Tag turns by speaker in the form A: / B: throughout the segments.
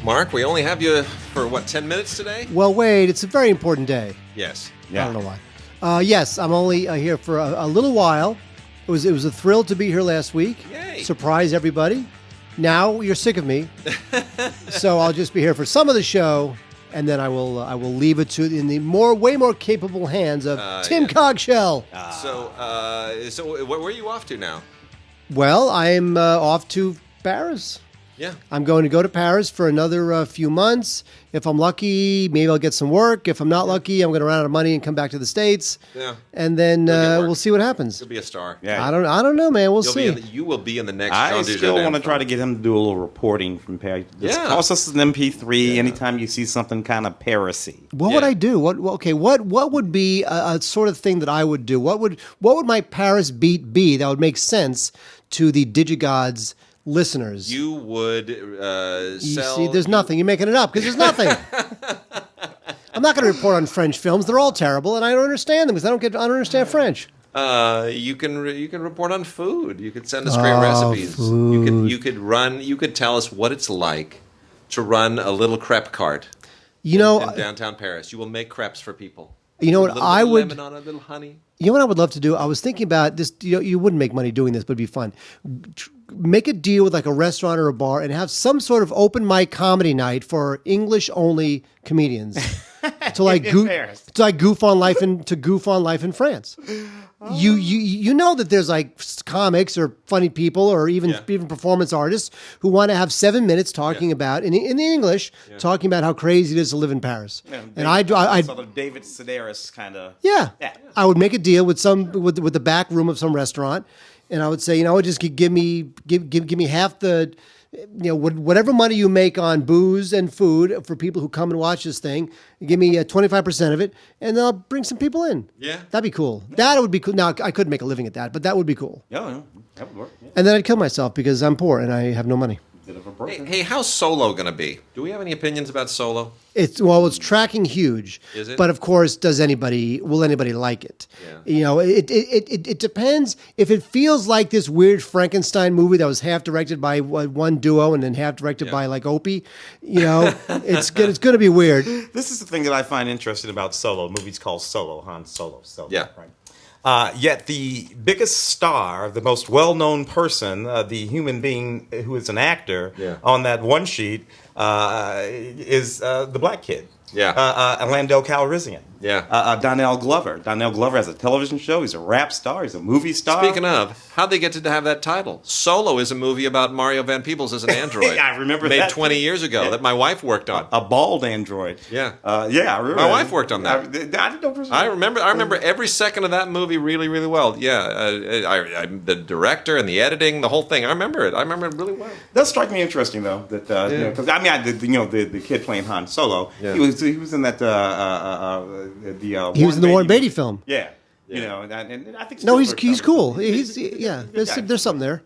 A: Mark, we only have you for, 10 minutes today?
B: Well, Wade, it's a very important day.
A: Yes.
B: Yeah. I don't know why. Yes, I'm only here for a little while. It was a thrill to be here last week.
A: Yay.
B: Surprise everybody. Now you're sick of me. So I'll just be here for some of the show, and then I will leave it in the way more capable hands of Tim Cogshell.
A: So where are you off to now?
B: Well, I'm off to Paris.
A: Yeah.
B: I'm going to go to Paris for another few months. If I'm lucky, maybe I'll get some work. If I'm not lucky, I'm going to run out of money and come back to the States.
A: Yeah.
B: And then we'll see what happens.
A: You'll be a star.
C: Yeah.
B: I don't know, man. We'll see.
A: You will be in the next
C: I
A: Jean
C: still
A: Dujardin
C: want to try to
A: film.
C: get him to do a little reporting from Paris. Just
A: Yeah.
C: toss us an MP3 anytime you see something kind of Paris-y.
B: What would I do? What would be a sort of thing that I would do? What would my Paris beat be that would make sense to the DigiGods listeners?
A: You would
B: You
A: sell...
B: see, there's nothing. You're making it up because there's nothing. I'm not going to report on French films. They're all terrible, and I don't understand them because I don't understand French.
A: You can report on food. You could send us great recipes.
B: Food.
A: You could tell us what it's like to run a little crepe cart.
B: You know,
A: in downtown Paris. You will make crepes for people.
B: You know what
A: A little
B: I
A: bit of
B: would.
A: lemon on it, a little honey.
B: You know what I would love to do? I was thinking about this. You wouldn't make money doing this, but it'd be fun. Make a deal with like a restaurant or a bar and have some sort of open mic comedy night for English only comedians to like goof on life in France. You know that there's like comics or funny people or even performance artists who want to have 7 minutes talking about in the English talking about how crazy it is to live in Paris.
C: Yeah,
B: And I
C: sort of David Sedaris kind of.
B: Yeah. I would make a deal with the back room of some restaurant, and I would say, just give me half the, whatever money you make on booze and food for people who come and watch this thing. Give me 25% of it, and then I'll bring some people in.
A: Yeah.
B: That'd be cool. That would be cool. Now I couldn't make a living at that, but that would be cool.
C: Yeah, that would work. Yeah.
B: And then I'd kill myself because I'm poor and I have no money.
C: Bit of a break.
A: Hey, how's Solo going to be? Do we have any opinions about Solo?
B: It's tracking huge.
A: Is it?
B: But of course, will anybody like it?
A: Yeah.
B: It depends. If it feels like this weird Frankenstein movie that was half directed by one duo and then half directed by like Opie, it's going to be weird.
C: This is the thing that I find interesting about Solo. The movie's called Solo, Han Solo.
A: Yeah.
C: Right. Yet the biggest star, the most well-known person, the human being who is an actor on that one sheet is the black kid.
A: Yeah.
C: Lando Calrissian.
A: Yeah.
C: Donnell Glover. Donnell Glover has a television show. He's a rap star. He's a movie star.
A: Speaking of, how'd they get to have that title? Solo is a movie about Mario Van Peebles as an android.
C: I remember
A: made
C: that.
A: 20 years ago that my wife worked on.
C: A bald android.
A: Yeah.
C: I remember.
A: My wife worked on that.
C: I didn't know for sure.
A: I remember every second of that movie really, really well. Yeah, the director and the editing, the whole thing. I remember it really well.
C: It does strike me interesting though that because the kid playing Han Solo, he was in that
B: He was in the Warren Beatty film.
C: Yeah. And I think
B: He's cool. There's something there.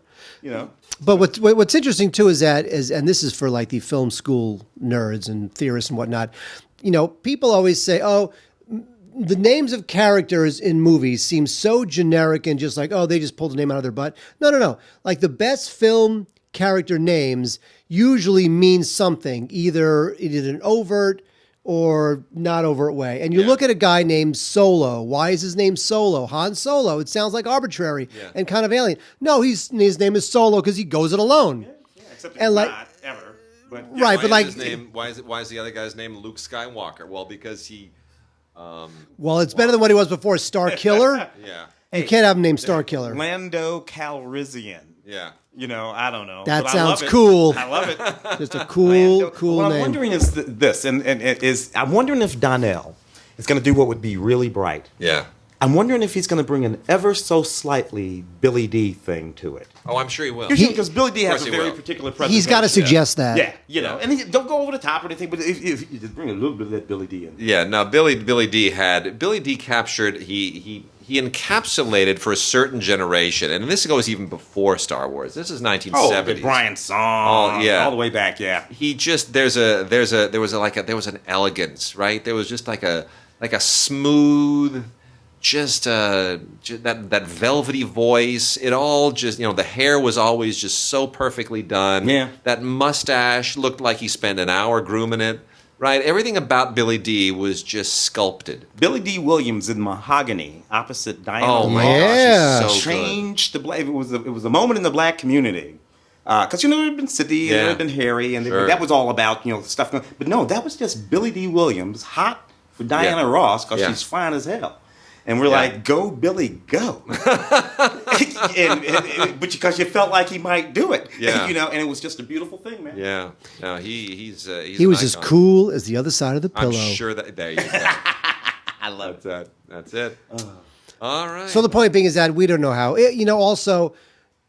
B: But
C: So-
B: what's interesting too is and this is for like the film school nerds and theorists and whatnot. People always say, "Oh, the names of characters in movies seem so generic and just like, oh, they just pulled a name out of their butt." No. Like the best film character names usually mean something, either it is an overt or not overt way. And you look at a guy named Solo. Why is his name Solo? Han Solo. It sounds like arbitrary and kind of alien. No, his name is Solo because he goes it alone.
C: Yeah, except
B: And like-
C: not ever. But,
B: Right, but like,
A: Why is the other guy's name Luke Skywalker? Well, because he.
B: well, it's better than what he was before. Star Killer.
A: Yeah.
B: You can't have him named Star Killer.
C: Lando Calrissian.
A: Yeah.
C: I don't know.
B: That
C: but
B: sounds
C: I love it.
B: cool.
C: I love it.
B: Just a cool
C: What I'm
B: name.
C: wondering is this, and I'm wondering if Donnell is going to do what would be really bright.
A: Yeah.
C: I'm wondering if he's going to bring an ever so slightly Billy D thing to it.
A: Oh, I'm sure he will.
C: Because Billy D has
A: course
C: a
A: he
C: very
A: will.
C: particular presentation.
B: He's got to suggest that.
C: Yeah, and don't go over the top or anything, but if you just bring a little bit of that Billy D in.
A: Yeah. No, Billy D captured he encapsulated for a certain generation, and this goes even before Star Wars. This is 1970s.
C: Oh, the Brian song.
A: Oh, yeah.
C: All the way back, yeah.
A: He just there was an elegance, right? There was just like a smooth that velvety voice. It all just, the hair was always just so perfectly done.
C: Yeah.
A: That mustache looked like he spent an hour grooming it. Right, everything about Billy D was just sculpted.
C: Billy D. Williams in Mahogany, opposite Diana
A: Oh my
C: Ross,
B: Yeah.
A: gosh, it's so
C: changed the black. It was a moment in the black community, because there had been Sidney, and there had been Harry, and
A: Sure.
C: that was all about stuff. But no, that was just Billy D. Williams, hot for Diana Ross because she's fine as hell. And we're like, go, Billy, go. but because you felt like he might do it.
A: Yeah.
C: And it was just a beautiful thing, man.
A: Yeah, no, he's
B: He
A: an
B: was as
A: icon.
B: cool as the other side of the pillow.
A: I'm sure that there you go.
C: I love
A: that. That's it. All right.
B: So the point being is that we don't know how. Also,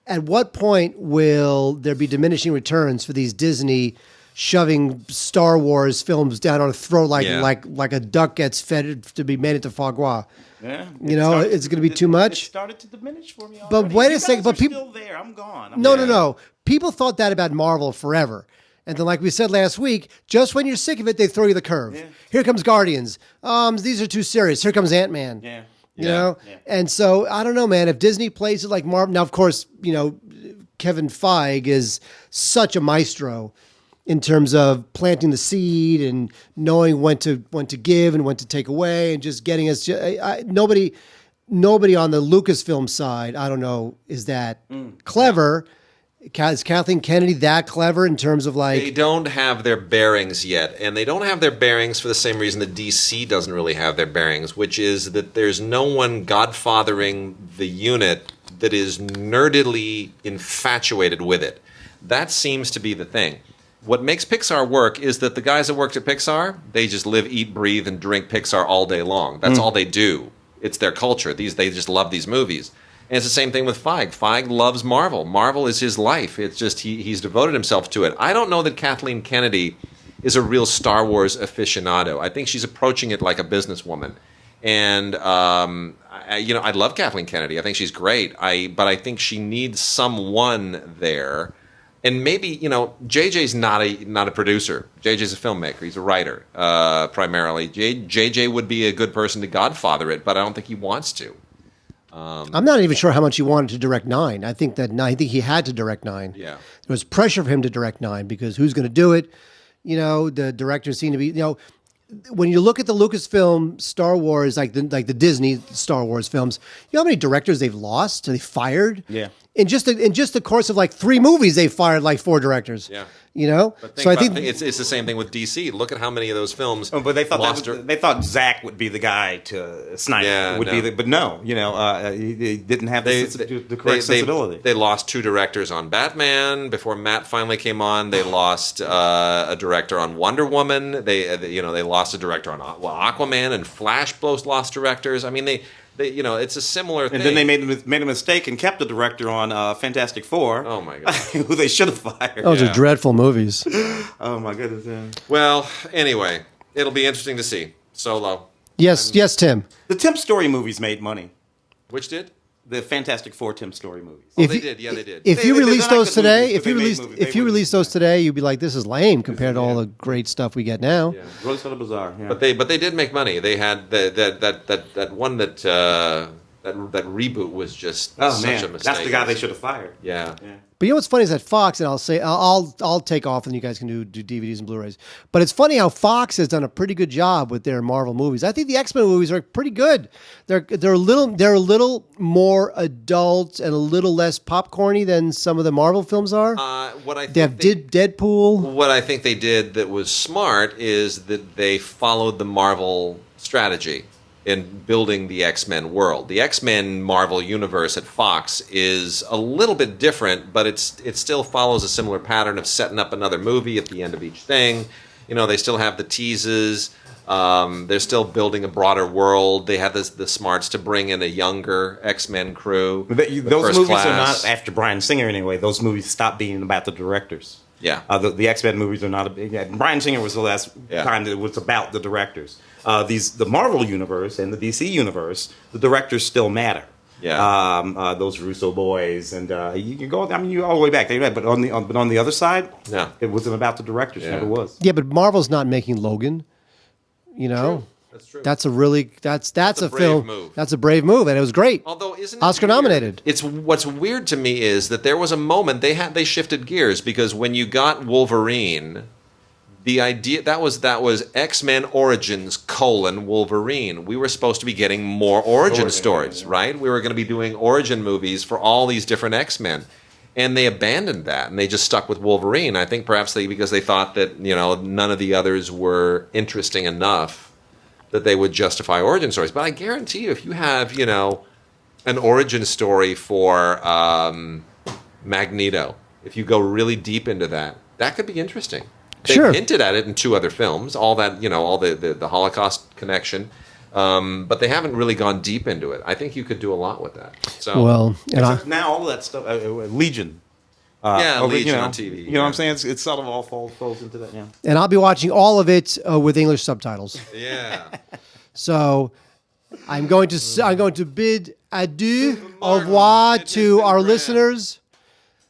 B: at what point will there be diminishing returns for these Disney shoving Star Wars films down our throat like a duck gets fed to be made into foie gras?
C: Yeah,
B: it's going to be too much.
C: It started to diminish for me.
B: But
C: already.
B: wait a
C: You
B: second,
C: guys
B: but
C: are
B: people-
C: still there. I'm gone.
B: No. People thought that about Marvel forever. And then, like we said last week, just when you're sick of it, they throw you the curve.
C: Yeah.
B: Here comes Guardians. These are too serious. Here comes Ant-Man.
C: Yeah.
B: You know? Yeah. And so, I don't know, man. If Disney plays it like Marvel... Now, of course, Kevin Feige is such a maestro in terms of planting the seed and knowing when to give and when to take away and just getting us... Nobody on the Lucasfilm side, I don't know, is that clever. Is Kathleen Kennedy that clever in terms of
A: they don't have their bearings yet, and they don't have their bearings for the same reason that DC doesn't really have their bearings, which is that there's no one godfathering the unit that is nerdily infatuated with it. That seems to be the thing. What makes Pixar work is that the guys that worked at Pixar, they just live, eat, breathe, and drink Pixar all day long. That's all they do. It's their culture. They just love these movies. And it's the same thing with Feige. Feige loves Marvel. Marvel is his life. It's just he's devoted himself to it. I don't know that Kathleen Kennedy is a real Star Wars aficionado. I think she's approaching it like a businesswoman. And I love Kathleen Kennedy. I think she's great. But I think she needs someone there. And maybe JJ's not a producer. JJ's a filmmaker. He's a writer primarily. JJ would be a good person to godfather it, but I don't think he wants to.
B: I'm not even sure how much he wanted to direct 9. I think he had to direct 9.
A: Yeah.
B: There was pressure for him to direct 9 because who's going to do it? The directors seem to be, when you look at the Lucasfilm Star Wars, like the Disney Star Wars films, you know how many directors they've lost? They fired?
C: Yeah.
B: In just the course of 3 movies, they fired 4 directors.
A: Yeah.
B: But I think
A: it's the same thing with DC. Look at how many of those films.
C: But they thought
A: lost
C: they thought Zach would be the guy to Snyder but no, he didn't have the correct sensibility.
A: They lost 2 directors on Batman before Matt finally came on. They lost a director on Wonder Woman. They lost a director on Aquaman, and Flash both lost directors. I mean it's a similar thing.
C: And then they made a mistake and kept the director on Fantastic Four.
A: Oh my god,
C: who they should have fired.
B: those are dreadful movies.
C: Oh my goodness. Yeah.
A: Well, anyway, it'll be interesting to see. Solo.
B: Yes, Tim.
C: The Tim Story movies made money.
A: Which did?
C: The Fantastic Four Tim Story movies.
A: Oh, they did. Yeah, they did.
B: If you
C: they're
B: release
C: not
B: those
C: good
B: today,
C: movies, but
B: if you release those today, you'd be like, this is lame compared to all
C: yeah.
B: the great stuff we get now.
A: Yeah.
C: Really sort of bizarre. Yeah.
A: But they did make money. They had that one that reboot was just such a mistake.
C: That's the guy they should have fired.
A: Yeah.
B: But you know what's funny is that Fox, and I'll take off, and you guys can do DVDs and Blu-rays. But it's funny how Fox has done a pretty good job with their Marvel movies. I think the X-Men movies are pretty good. They're a little more adult and a little less popcorny than some of the Marvel films are. They have Deadpool.
A: What I think they did that was smart is that they followed the Marvel strategy in building the X-Men world. The X-Men Marvel universe at Fox is a little bit different, but it still follows a similar pattern of setting up another movie at the end of each thing. They still have the teases. They're still building a broader world. They have the smarts to bring in a younger X-Men crew.
C: Those movies are not, after Bryan Singer anyway, those movies stopped being about the directors.
A: Yeah.
C: The X-Men movies are not Bryan Singer was the last time that it was about the directors. The Marvel universe and the DC universe, the directors still matter.
A: Yeah.
C: Those Russo boys, and you can go. I mean, you all the way back. But on the other side,
A: Yeah.
C: it wasn't about the directors. It never was.
B: Yeah, but Marvel's not making Logan.
A: That's true.
B: That's a really that's a
A: brave
B: film.
A: move.
B: That's a brave move, and it was great.
A: Although isn't it
B: Oscar
A: weird?
B: nominated.
A: It's what's weird to me is that there was a moment they shifted gears because when you got Wolverine, the idea that was X-Men Origins Wolverine. We were supposed to be getting more origin stories, right? We were going to be doing origin movies for all these different X-Men. And they abandoned that, and they just stuck with Wolverine. I think perhaps because they thought that none of the others were interesting enough that they would justify origin stories. But I guarantee you, if you have an origin story for Magneto, if you go really deep into that, that could be interesting. They've hinted at it in 2 other films, all that all the Holocaust connection. But they haven't really gone deep into it. I think you could do a lot with that. So
C: now all of that stuff, Legion.
A: Legion on TV.
C: You know what I'm saying? It's sort of all falls into that. Yeah.
B: And I'll be watching all of it with English subtitles.
A: Yeah.
B: So I'm going to bid adieu, au revoir to our listeners.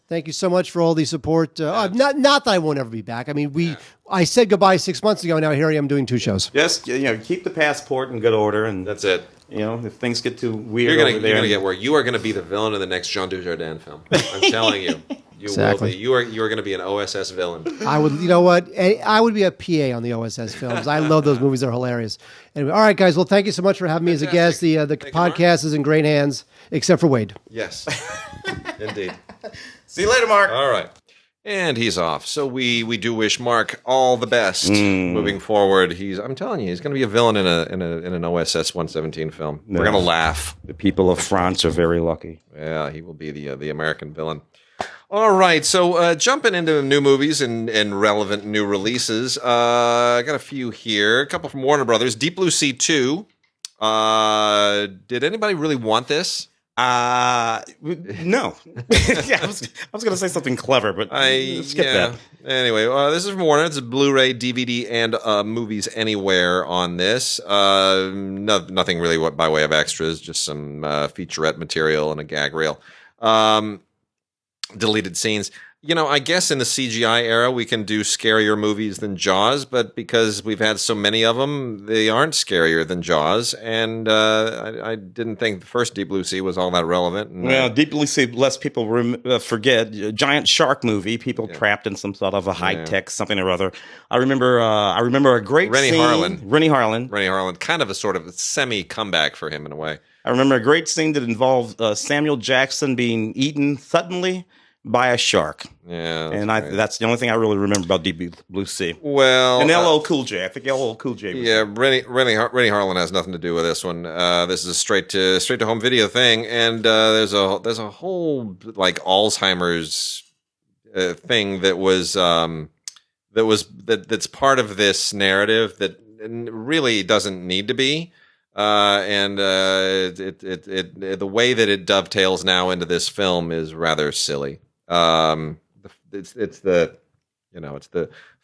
B: Thank you so much for all the support. Not that I won't ever be back. I mean, I said goodbye 6 months ago. Now here I am doing 2 shows.
C: Just keep the passport in good order, and
A: that's it.
C: If things get too weird,
A: you're gonna get where you are going to be the villain in the next Jean Dujardin film. I'm telling you, you will be. You are going to be an OSS villain.
B: I would. You know what? I would be a PA on the OSS films. I love those movies. They're hilarious. Anyway, all right, guys. Well, thank you so much for having me as a guest. The podcast is in great hands, except for Wade.
A: Yes, indeed.
C: See you later, Mark.
A: All right. And he's off. So we do wish Mark all the best moving forward. I'm telling you, he's going to be a villain in an OSS 117 film. No. We're going to laugh.
C: The people of France are very lucky.
A: Yeah, he will be the American villain. All right, so jumping into new movies and relevant new releases, I got a few here. A couple from Warner Brothers. Deep Blue Sea 2. Did anybody really want this?
C: No. Yeah, I was going to say something clever, but skip that.
A: Anyway, this is from Warner. It's a Blu-ray, DVD, and Movies Anywhere on this. Nothing really by way of extras, just some featurette material and a gag reel. Deleted scenes. I guess in the CGI era, we can do scarier movies than Jaws, but because we've had so many of them, they aren't scarier than Jaws. And I didn't think the first Deep Blue Sea was all that relevant. And,
C: Deep Blue Sea, less people forget. Giant shark movie, people trapped in some sort of a high-tech something or other. I remember a great
A: Rennie
C: scene. Rennie Harlan,
A: kind of a sort of semi-comeback for him in a way.
C: I remember a great scene that involved Samuel Jackson being eaten suddenly by a shark.
A: Yeah,
C: that's the only thing I really remember about Deep Blue Sea.
A: Well,
C: and LL Cool J. I think LL Cool J.
A: Rennie Harlan has nothing to do with this one. This is a straight to home video thing, and there's a whole like Alzheimer's thing that's part of this narrative that really doesn't need to be. The way that it dovetails now into this film is rather silly. It's the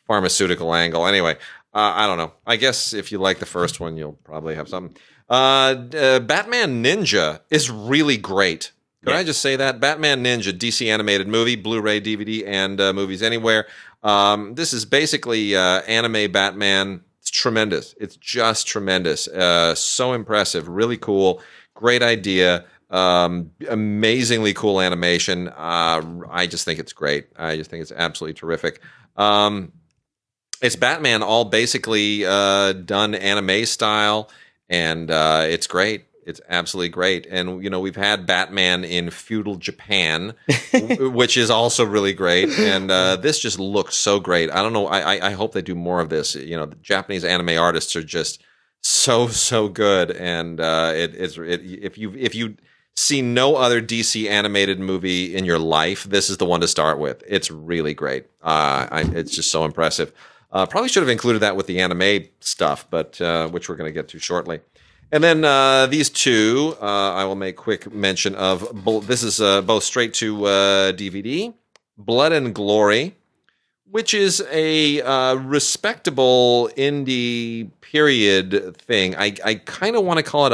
A: pharmaceutical angle. Anyway, I don't know. I guess if you like the first one, you'll probably have something. Batman Ninja is really great. Could I just say that? Batman Ninja, DC animated movie, Blu-ray, DVD, and Movies Anywhere. This is basically anime Batman. It's tremendous. It's just tremendous. So impressive. Really cool. Great idea. Amazingly cool animation. I just think it's great. I just think it's absolutely terrific. It's Batman all basically done anime style, and it's great. It's absolutely great. And, we've had Batman in feudal Japan, which is also really great. And this just looks so great. I don't know. I hope they do more of this. The Japanese anime artists are just so good. And if you see no other DC animated movie in your life, this is the one to start with. It's really great. It's just so impressive. Probably should have included that with the anime stuff, but which we're going to get to shortly. And then these two, I will make quick mention of. This is both straight to DVD, Blood and Glory, which is a respectable indie period thing. I kind of want to call it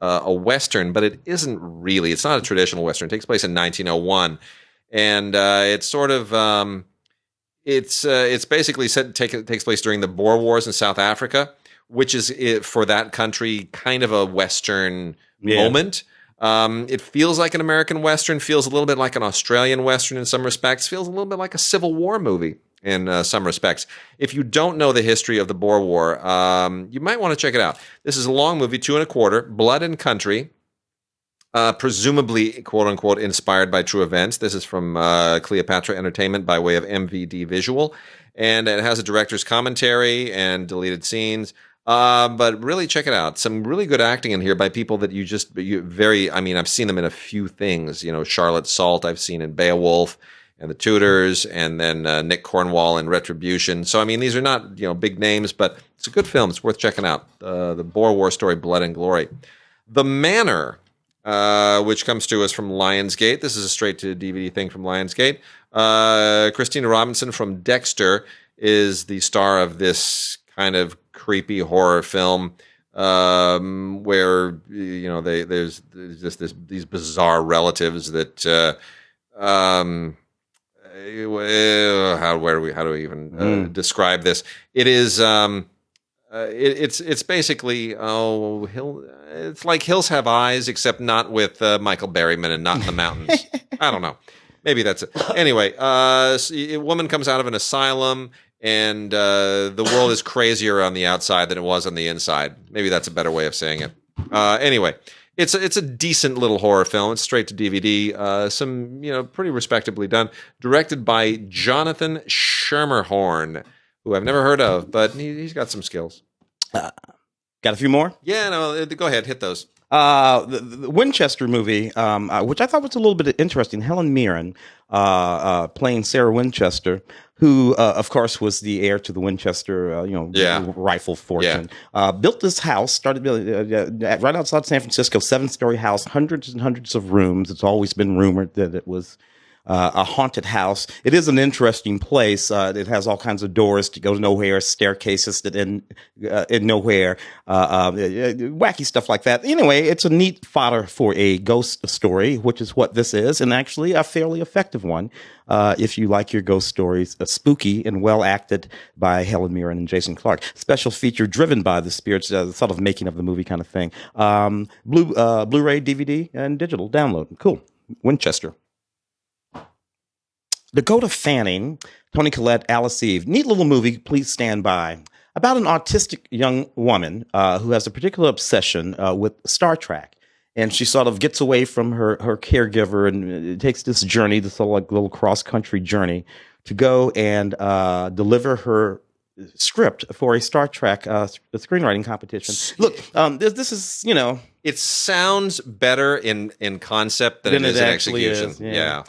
A: a Western, but it isn't really. It's not a traditional Western. It takes place in 1901, and it's sort of it's basically takes place during the Boer Wars in South Africa, which is for that country kind of a Western moment. It feels like an American Western, feels a little bit like an Australian Western in some respects, feels a little bit like a Civil War movie in some respects. If you don't know the history of the Boer War, you might want to check it out. This is a long movie, 2.25, Blood and Country, presumably, quote-unquote, inspired by true events. This is from Cleopatra Entertainment by way of MVD Visual, and it has a director's commentary and deleted scenes. But really check it out. Some really good acting in here by people that I've seen them in a few things. Charlotte Salt I've seen in Beowulf and The Tudors, and then Nick Cornwall in Retribution. So, these are not, big names, but it's a good film. It's worth checking out. The Boer War story, Blood and Glory. The Manor, which comes to us from Lionsgate. This is a straight-to-DVD thing from Lionsgate. Christina Robinson from Dexter is the star of this kind of creepy horror film where there's just these bizarre relatives that how do we even describe this? It is it's basically it's like Hills Have Eyes, except not with Michael Berryman and not in the mountains. I don't know. Maybe that's it. Anyway, a woman comes out of an asylum, and the world is crazier on the outside than it was on the inside. Maybe that's a better way of saying it. Anyway, it's a decent little horror film. It's straight to DVD. Some pretty respectably done. Directed by Jonathan Schermerhorn, who I've never heard of, but he's got some skills.
C: Got a few more?
A: Yeah, no, go ahead, hit those.
C: The Winchester movie, which I thought was a little bit interesting. Helen Mirren playing Sarah Winchester, who, of course, was the heir to the Winchester, rifle fortune. Yeah. Built this house, started building right outside San Francisco, 7-story house, hundreds and hundreds of rooms. It's always been rumored that it was a haunted house. It is an interesting place. It has all kinds of doors to go nowhere, staircases that end in nowhere, wacky stuff like that. Anyway, it's a neat fodder for a ghost story, which is what this is, and actually a fairly effective one. If you like your ghost stories, spooky and well acted by Helen Mirren and Jason Clarke. Special feature driven by the spirits, sort of making of the movie kind of thing. Blu-ray, DVD, and digital download. Cool. Winchester. Dakota Fanning, Toni Collette, Alice Eve. Neat little movie, please stand by. About an autistic young woman who has a particular obsession with Star Trek. And she sort of gets away from her caregiver and takes this journey, this little cross-country journey, to go and deliver her script for a Star Trek screenwriting competition. Look, this is,
A: It sounds better in concept than it is in execution. Yeah.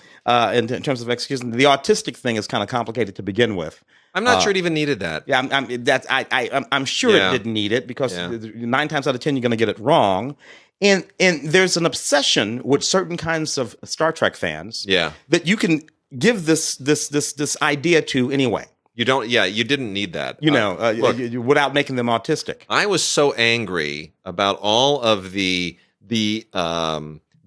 C: In terms of execution, the autistic thing is kind of complicated to begin with.
A: I'm not sure it even needed that.
C: Yeah, I'm sure it didn't need it because 9 times out of 10 you're going to get it wrong. And there's an obsession with certain kinds of Star Trek fans that you can give this idea to anyway.
A: You don't. Yeah, you didn't need that.
C: Without making them autistic.
A: I was so angry about all of the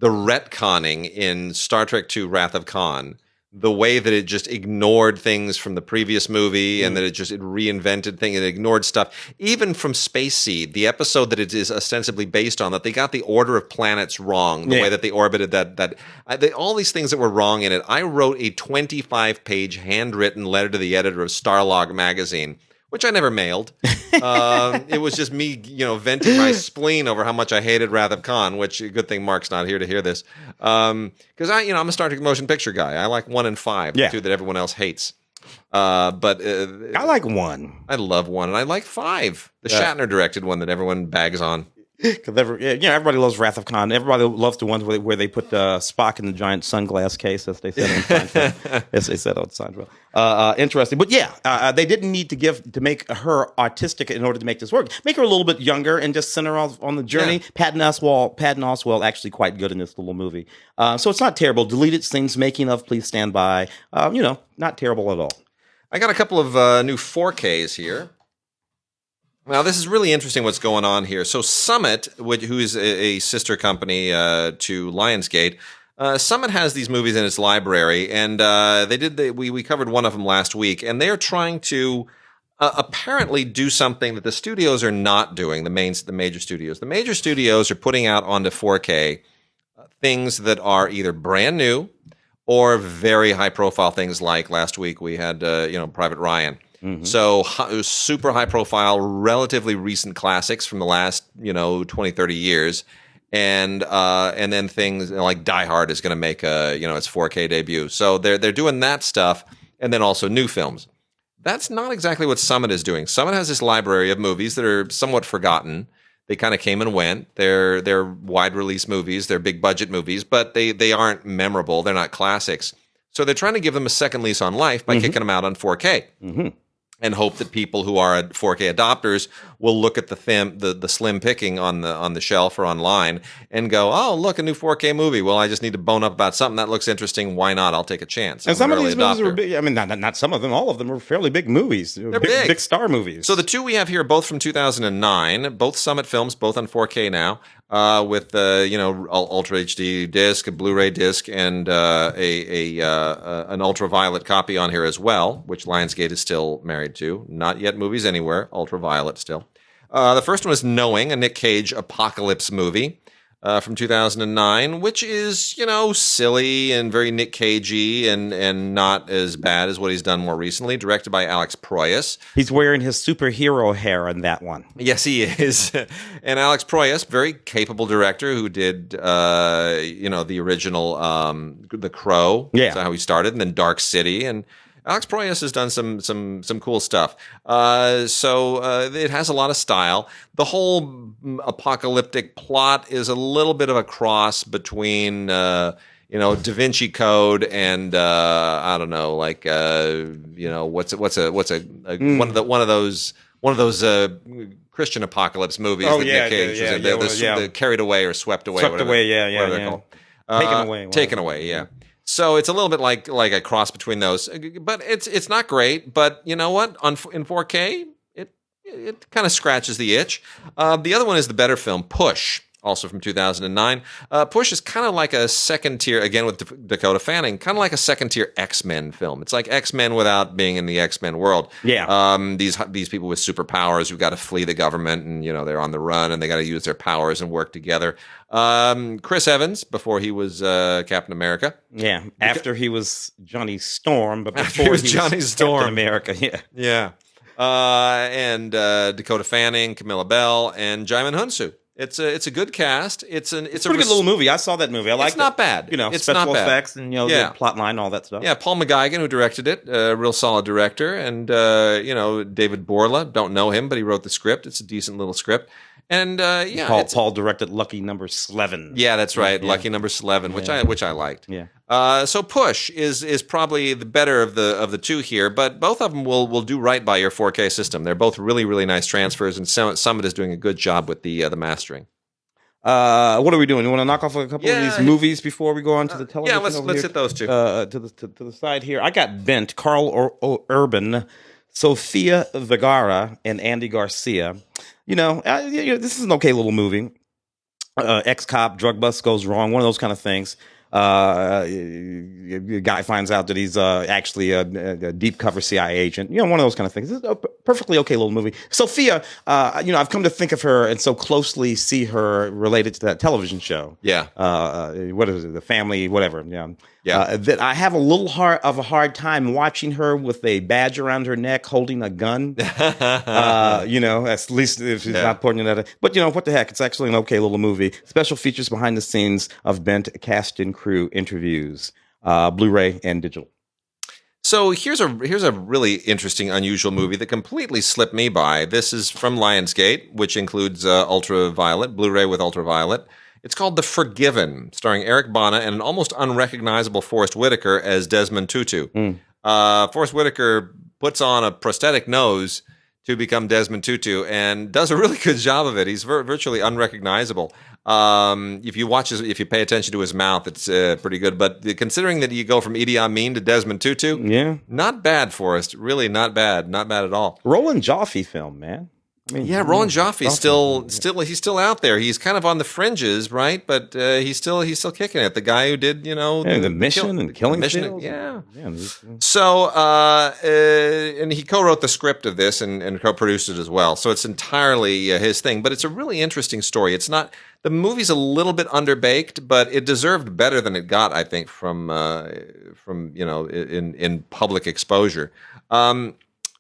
A: retconning in Star Trek II: Wrath of Khan, the way that it just ignored things from the previous movie and that it reinvented things, it ignored stuff, even from Space Seed, the episode that it is ostensibly based on, that they got the order of planets wrong, the way that they orbited all these things that were wrong in it. I wrote a 25-page handwritten letter to the editor of Starlog magazine, which I never mailed. It was just me, venting my spleen over how much I hated Wrath of Khan, which, good thing Mark's not here to hear this. Because I'm a Star Trek motion picture guy. I like 1 and 5, the two that everyone else hates. But
C: I like 1.
A: I love 1, and I like 5, the Shatner directed one that everyone bags on.
C: Because everybody loves Wrath of Khan. Everybody loves the ones where they put Spock in the giant sunglass case, as they said on Seinfeld. Interesting, but they didn't need to make her artistic in order to make this work. Make her a little bit younger and just send her on the journey. Yeah. Patton Oswalt actually quite good in this little movie, so it's not terrible. Deleted scenes, making of, please stand by. Not terrible at all.
A: I got a couple of new 4Ks here. Now, this is really interesting what's going on here. So Summit, who is a sister company to Lionsgate, Summit has these movies in its library, and we covered one of them last week, and they're trying to apparently do something that the studios are not doing. The major studios. The major studios are putting out onto 4K things that are either brand new or very high profile things. Like last week we had Private Ryan. Mm-hmm. So super high profile, relatively recent classics from the last 20, 30 years. And then things like Die Hard is going to make its 4K debut. So they're doing that stuff, and then also new films. That's not exactly what Summit is doing. Summit has this library of movies that are somewhat forgotten. They kind of came and went. They're wide release movies. They're big budget movies, but they aren't memorable. They're not classics. So they're trying to give them a second lease on life by kicking them out on 4K. Mm-hmm. And hope that people who are 4K adopters will look at the slim picking on the shelf or online and go, oh, look, a new 4K movie. Well, I just need to bone up about something that looks interesting. Why not? I'll take a chance.
C: And some of these movies were big. I mean, not some of them. All of them were fairly big movies.
A: They're big
C: star movies.
A: So the two we have here are both from 2009, both Summit films, both on 4K now, with Ultra HD disc, a Blu-ray disc, and an ultraviolet copy on here as well, which Lionsgate is still married to. Not yet Movies Anywhere, ultraviolet still. The first one is Knowing, a Nick Cage apocalypse movie from 2009, which is, silly and very Nick Cagey and not as bad as what he's done more recently, directed by Alex Proyas.
C: He's wearing his superhero hair in that one.
A: Yes, he is. And Alex Proyas, very capable director who did, the original The Crow.
C: Yeah.
A: That's how he started, and then Dark City, and Alex Proyas has done some cool stuff. So it has a lot of style. The whole apocalyptic plot is a little bit of a cross between Da Vinci Code and I don't know, like one of those Christian apocalypse movies that Nick Cage was in. The Carried Away or Swept Away.
C: Whatever they're called.
A: Taken Away, yeah. So it's a little bit like a cross between those, but it's not great. But you know what? In 4K, it kind of scratches the itch. The other one is the better film, Push, also from 2009. Push is kind of like a second tier, again with Dakota Fanning, kind of like a second tier X-Men film. It's like X-Men without being in the X-Men world.
C: Yeah.
A: These people with superpowers who've got to flee the government, and they're on the run, and they got to use their powers and work together. Chris Evans before he was Captain America.
C: Yeah, after he was Johnny Storm, but before he was
A: Johnny Storm.
C: Captain America. Yeah.
A: Yeah. And Dakota Fanning, Camilla Bell, and Jaimin Hunsu. It's a good cast. It's a
C: pretty good little movie. I saw that movie. I liked it.
A: It's not bad.
C: It's
A: special
C: effects and the plot line, all that stuff.
A: Yeah, Paul McGuigan, who directed it, a real solid director, and David Borla. Don't know him, but he wrote the script. It's a decent little script. And
C: Paul directed Lucky Number 11.
A: Yeah, that's right. Yeah. Lucky Number 11, which I liked.
C: Yeah.
A: So Push is probably the better of the two here, but both of them will do right by your 4K system. They're both really, really nice transfers, and Summit is doing a good job with the mastering.
C: What are we doing? You want to knock off a couple of these movies before we go on to the television?
A: Yeah, let's hit those two.
C: To the side here, I got Bent, Carl Urban, Sofia Vergara, and Andy Garcia. This is an okay little movie. Ex-cop, drug bust goes wrong, one of those kind of things. A guy finds out that he's actually a deep cover CIA agent. One of those kind of things. It's a perfectly okay little movie. Sophia, I've come to think of her and so closely see her related to that television show.
A: Yeah.
C: What is it? The Family, whatever. Yeah.
A: Yeah.
C: That I have a little hard time watching her with a badge around her neck holding a gun. At least if she's not pointing at it. But what the heck? It's actually an okay little movie. Special features behind the scenes of Bent cast and crew interviews, Blu-ray and digital.
A: So here's a really interesting, unusual movie that completely slipped me by. This is from Lionsgate, which includes Ultraviolet, Blu-ray with Ultraviolet. It's called The Forgiven, starring Eric Bana and an almost unrecognizable Forrest Whitaker as Desmond Tutu. Forrest Whitaker puts on a prosthetic nose to become Desmond Tutu and does a really good job of it. He's virtually unrecognizable. If you pay attention to his mouth, it's pretty good. But considering that you go from Idi Amin to Desmond Tutu, not bad, Forrest. Really not bad. Not bad at all.
C: Roland Joffe film, man. I mean,
A: yeah, Roland Joffe's
C: Joffrey,
A: he's still out there. He's kind of on the fringes, right? But he's still kicking it. The guy who did,
C: the Mission and Killing
A: Mission,
C: Fields.
A: yeah.
C: Yeah.
A: So, and he co-wrote the script of this and co-produced it as well. So it's entirely his thing. But it's a really interesting story. It's not the movie's a little bit underbaked, but it deserved better than it got, I think, from in public exposure.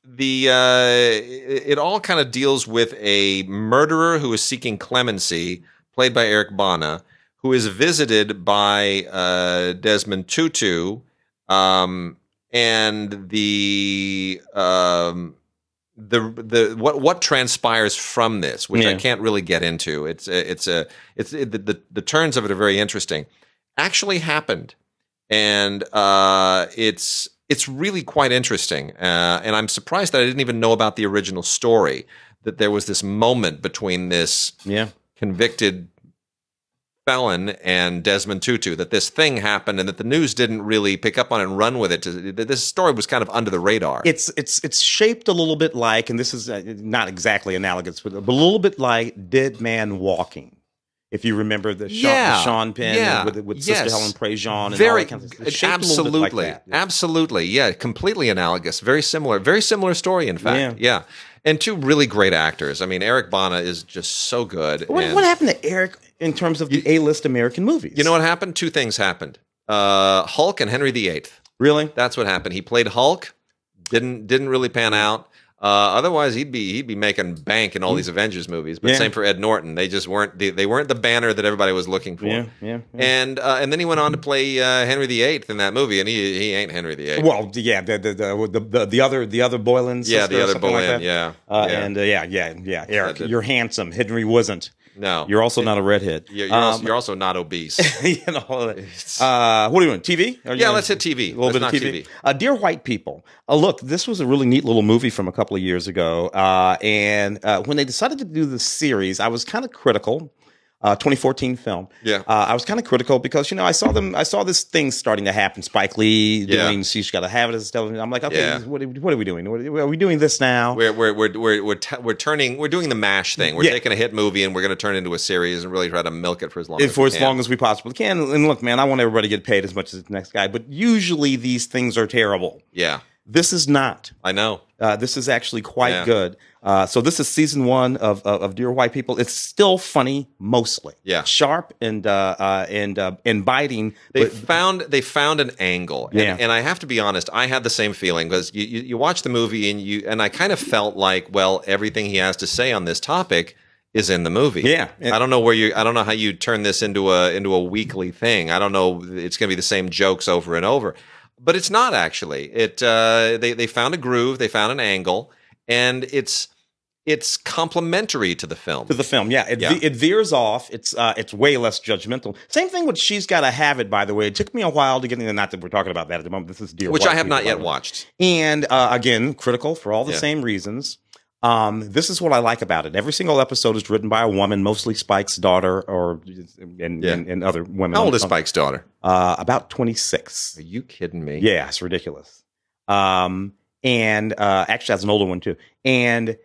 A: It all kind of deals with a murderer who is seeking clemency, played by Eric Bana, who is visited by Desmond Tutu, and what transpires from this, which I can't really get into. The turns of it are very interesting. Actually happened, and it's really quite interesting, and I'm surprised that I didn't even know about the original story, that there was this moment between this convicted felon and Desmond Tutu, that this thing happened and that the news didn't really pick up on it and run with it. This story was kind of under the radar.
C: It's shaped a little bit like, and this is not exactly analogous, but a little bit like Dead Man Walking. If you remember the Sean Penn with Sister Helen Prejean and all that kind of stuff. It's shaped
A: Absolutely.
C: a little bit like that.
A: Absolutely. Yeah, completely analogous. Very similar story, in fact. Yeah. And two really great actors. I mean, Eric Bana is just so good.
C: What happened to Eric in terms of the A-list American movies?
A: You know what happened? Two things happened. Hulk and Henry VIII.
C: Really?
A: That's what happened. He played Hulk. Didn't really pan out. Otherwise, he'd be making bank in all these Avengers movies. But same for Ed Norton. They just weren't the banner that everybody was looking for.
C: Yeah.
A: And then he went on to play Henry VIII in that movie, and he ain't Henry VIII.
C: Well, yeah, the other Boylan sister,
A: the other
C: like
A: Boleyn,
C: and Eric, you're handsome. Henry wasn't.
A: No,
C: you're also not a redhead.
A: You're also not obese.
C: What are you doing? TV?
A: Let's hit TV.
C: A little bit of TV. Dear White People. Look, this was a really neat little movie from a couple of years ago. And when they decided to do this series, I was kind of critical. 2014 film.
A: Yeah.
C: I was kind of critical because, I saw this thing starting to happen. Spike Lee doing She's Gotta Have It as television. I'm like, okay, what are we doing? Are we doing this now?
A: We're doing the MASH thing. We're taking a hit movie and we're going to turn it into a series and really try to milk it for as long as we
C: possibly can. And look, man, I want everybody to get paid as much as the next guy, but usually these things are terrible.
A: Yeah.
C: This is not.
A: I know.
C: This is actually quite good. So this is season 1 of Dear White People. It's still funny, mostly.
A: Yeah,
C: sharp and biting.
A: They found an angle. And I have to be honest, I had the same feeling because you watch the movie and I kind of felt like, well, everything he has to say on this topic is in the movie.
C: Yeah,
A: I don't know how you turn this into a weekly thing. I don't know. It's going to be the same jokes over and over. But it's not actually. They found a groove, they found an angle, and it's complementary to the film. It veers off. It's way less judgmental. Same thing with She's Gotta Have It. By the way, it took me a while to get into. Not that we're talking about that at the moment. This is Dear White People, which I have not yet watched.
C: And again, critical for all the same reasons. This is what I like about it. Every single episode is written by a woman, mostly Spike's daughter, and other women.
A: How old is Spike's daughter?
C: About 26.
A: Are you kidding me?
C: Yeah, it's ridiculous. And actually has an older one too. And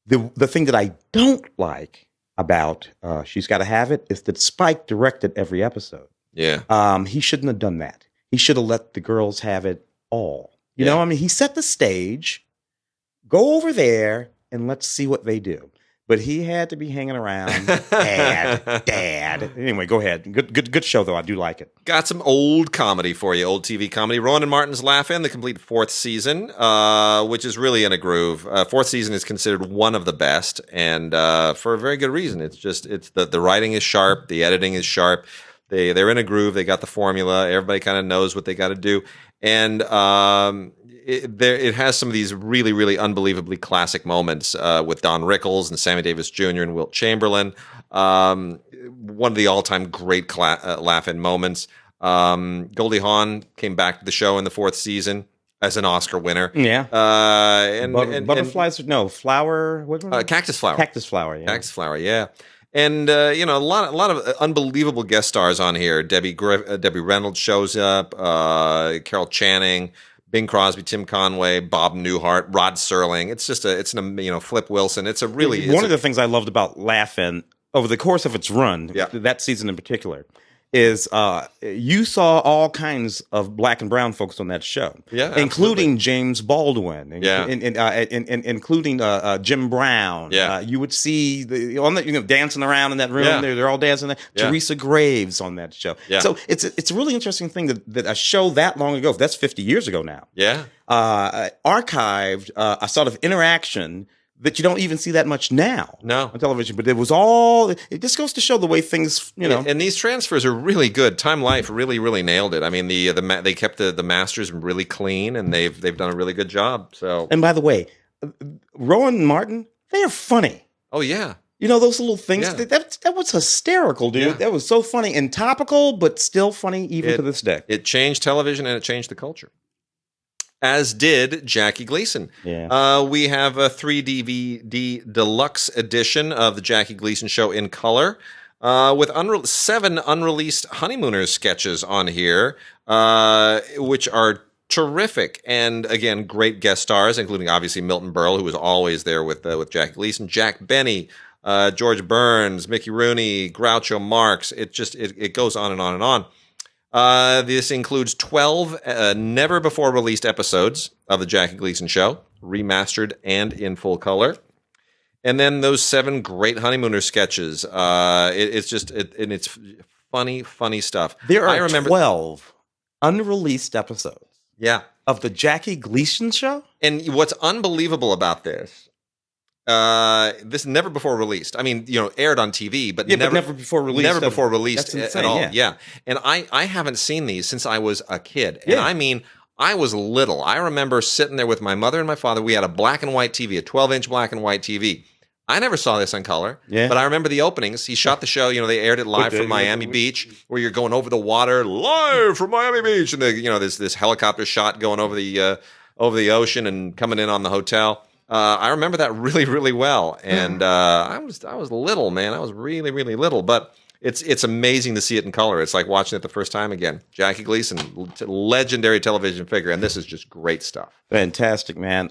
C: the thing that I don't like about She's Gotta Have It is that Spike directed every episode.
A: Yeah.
C: He shouldn't have done that. He should have let the girls have it all. You know, I mean, he set the stage. Go over there and let's see what they do. But he had to be hanging around. Dad. Anyway, go ahead. Good show, though. I do like it.
A: Got some old comedy for you, old TV comedy. Rowan and Martin's Laugh-In, the complete 4th season, which is really in a groove. 4th season is considered one of the best, and for a very good reason. It's the writing is sharp, the editing is sharp. They're in a groove. They got the formula. Everybody kind of knows what they got to do, and it has some of these really, really unbelievably classic moments with Don Rickles and Sammy Davis Jr. and Wilt Chamberlain. One of the all-time great laugh-in moments. Goldie Hawn came back to the show in the 4th season as an Oscar winner.
C: Yeah.
A: Butterflies?
C: No, flower. What was it?
A: Cactus Flower.
C: Cactus Flower. Yeah.
A: Cactus Flower. Yeah. And a lot of unbelievable guest stars on here. Debbie Reynolds shows up. Carol Channing. Bing Crosby, Tim Conway, Bob Newhart, Rod Serling. It's just Flip Wilson. It's a really
C: one of the things I loved about Laugh-In over the course of its run, that season in particular, is you saw all kinds of black and brown folks on that show, including James Baldwin, including Jim Brown. You would see dancing around in that room. Yeah. They're all dancing there. Yeah. Teresa Graves on that show. Yeah. So it's a really interesting thing that a show that long ago, that's 50 years ago now, archived a sort of interaction that you don't even see that much now on television. But it just goes to show the way things,
A: And these transfers are really good. Time Life really, really nailed it. I mean, they kept the masters really clean, and they've done a really good job. So,
C: and by the way, Rowan and Martin, they are funny.
A: Oh, yeah.
C: Those little things, that was hysterical, dude. Yeah. That was so funny and topical, but still funny even to this day.
A: It changed television, and it changed the culture. As did Jackie Gleason. Yeah. We have a 3 DVD deluxe edition of the Jackie Gleason Show in color, with 7 unreleased Honeymooners sketches on here, which are terrific. And again, great guest stars, including obviously Milton Berle, who was always there with Jackie Gleason, Jack Benny, George Burns, Mickey Rooney, Groucho Marx. It goes on and on and on. This includes 12 never-before-released episodes of the Jackie Gleason Show, remastered and in full color. And then those 7 great Honeymooners sketches. It's funny stuff.
C: There are 12 unreleased episodes of the Jackie Gleason Show?
A: And what's unbelievable about this never before released. I mean, aired on TV, but
C: never before released.
A: Never before released
C: insane,
A: at all. Yeah. And I haven't seen these since I was a kid. And I mean, I was little. I remember sitting there with my mother and my father. We had a black and white TV, a 12-inch black and white TV. I never saw this in color, but I remember the openings. He shot the show. They aired it live from Miami Beach, where you're going over the water, live from Miami Beach, and there's this helicopter shot going over the ocean and coming in on the hotel. I remember that really, really well, and I was little, man. I was really, really little, but it's amazing to see it in color. It's like watching it the first time again. Jackie Gleason, legendary television figure, and this is just great stuff.
C: Fantastic, man.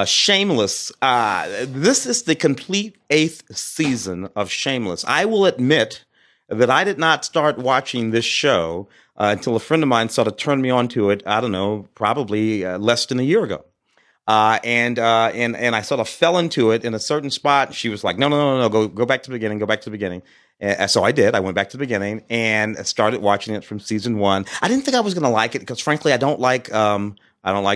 C: Shameless. This is the complete 8th season of Shameless. I will admit that I did not start watching this show until a friend of mine sort of turned me on to it. I don't know, probably less than a year ago. And I sort of fell into it in a certain spot. She was like, no, go back to the beginning, go back to the beginning. So I did. I went back to the beginning and started watching it from season 1. I didn't think I was going to like it because, frankly, I don't like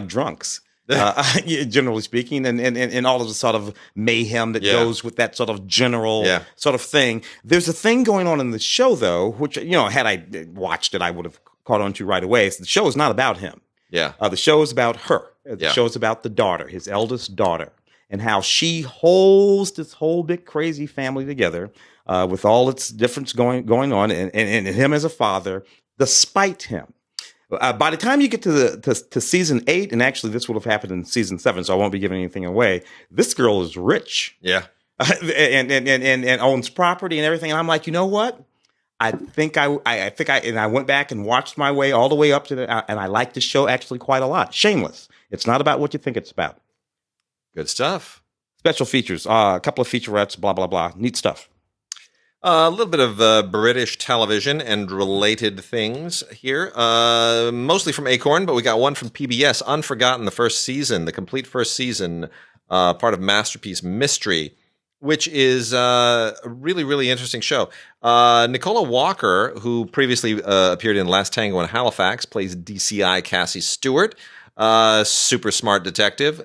C: drunks. Generally speaking, and all of the sort of mayhem that goes with that sort of general sort of thing. There's a thing going on in the show, though, which, had I watched it, I would have caught on to right away. So the show is not about him.
A: Yeah.
C: The show is about her. The show is about the daughter, his eldest daughter, and how she holds this whole big crazy family together with all its difference going on, and him as a father, despite him. By the time you get to season 8, and actually this would have happened in season 7, so I won't be giving anything away. This girl is rich, and owns property and everything. And I'm like, you know what? I think I went back and watched my way all the way up to and I like this show actually quite a lot. Shameless. It's not about what you think it's about.
A: Good stuff.
C: Special features, a couple of featurettes, blah, blah, blah. Neat stuff.
A: A little bit of British television and related things here, mostly from Acorn, but we got one from PBS, Unforgotten, the first season, the complete first season, part of Masterpiece Mystery, which is a really, really interesting show. Nicola Walker, who previously appeared in Last Tango in Halifax, plays DCI Cassie Stewart, super smart detective,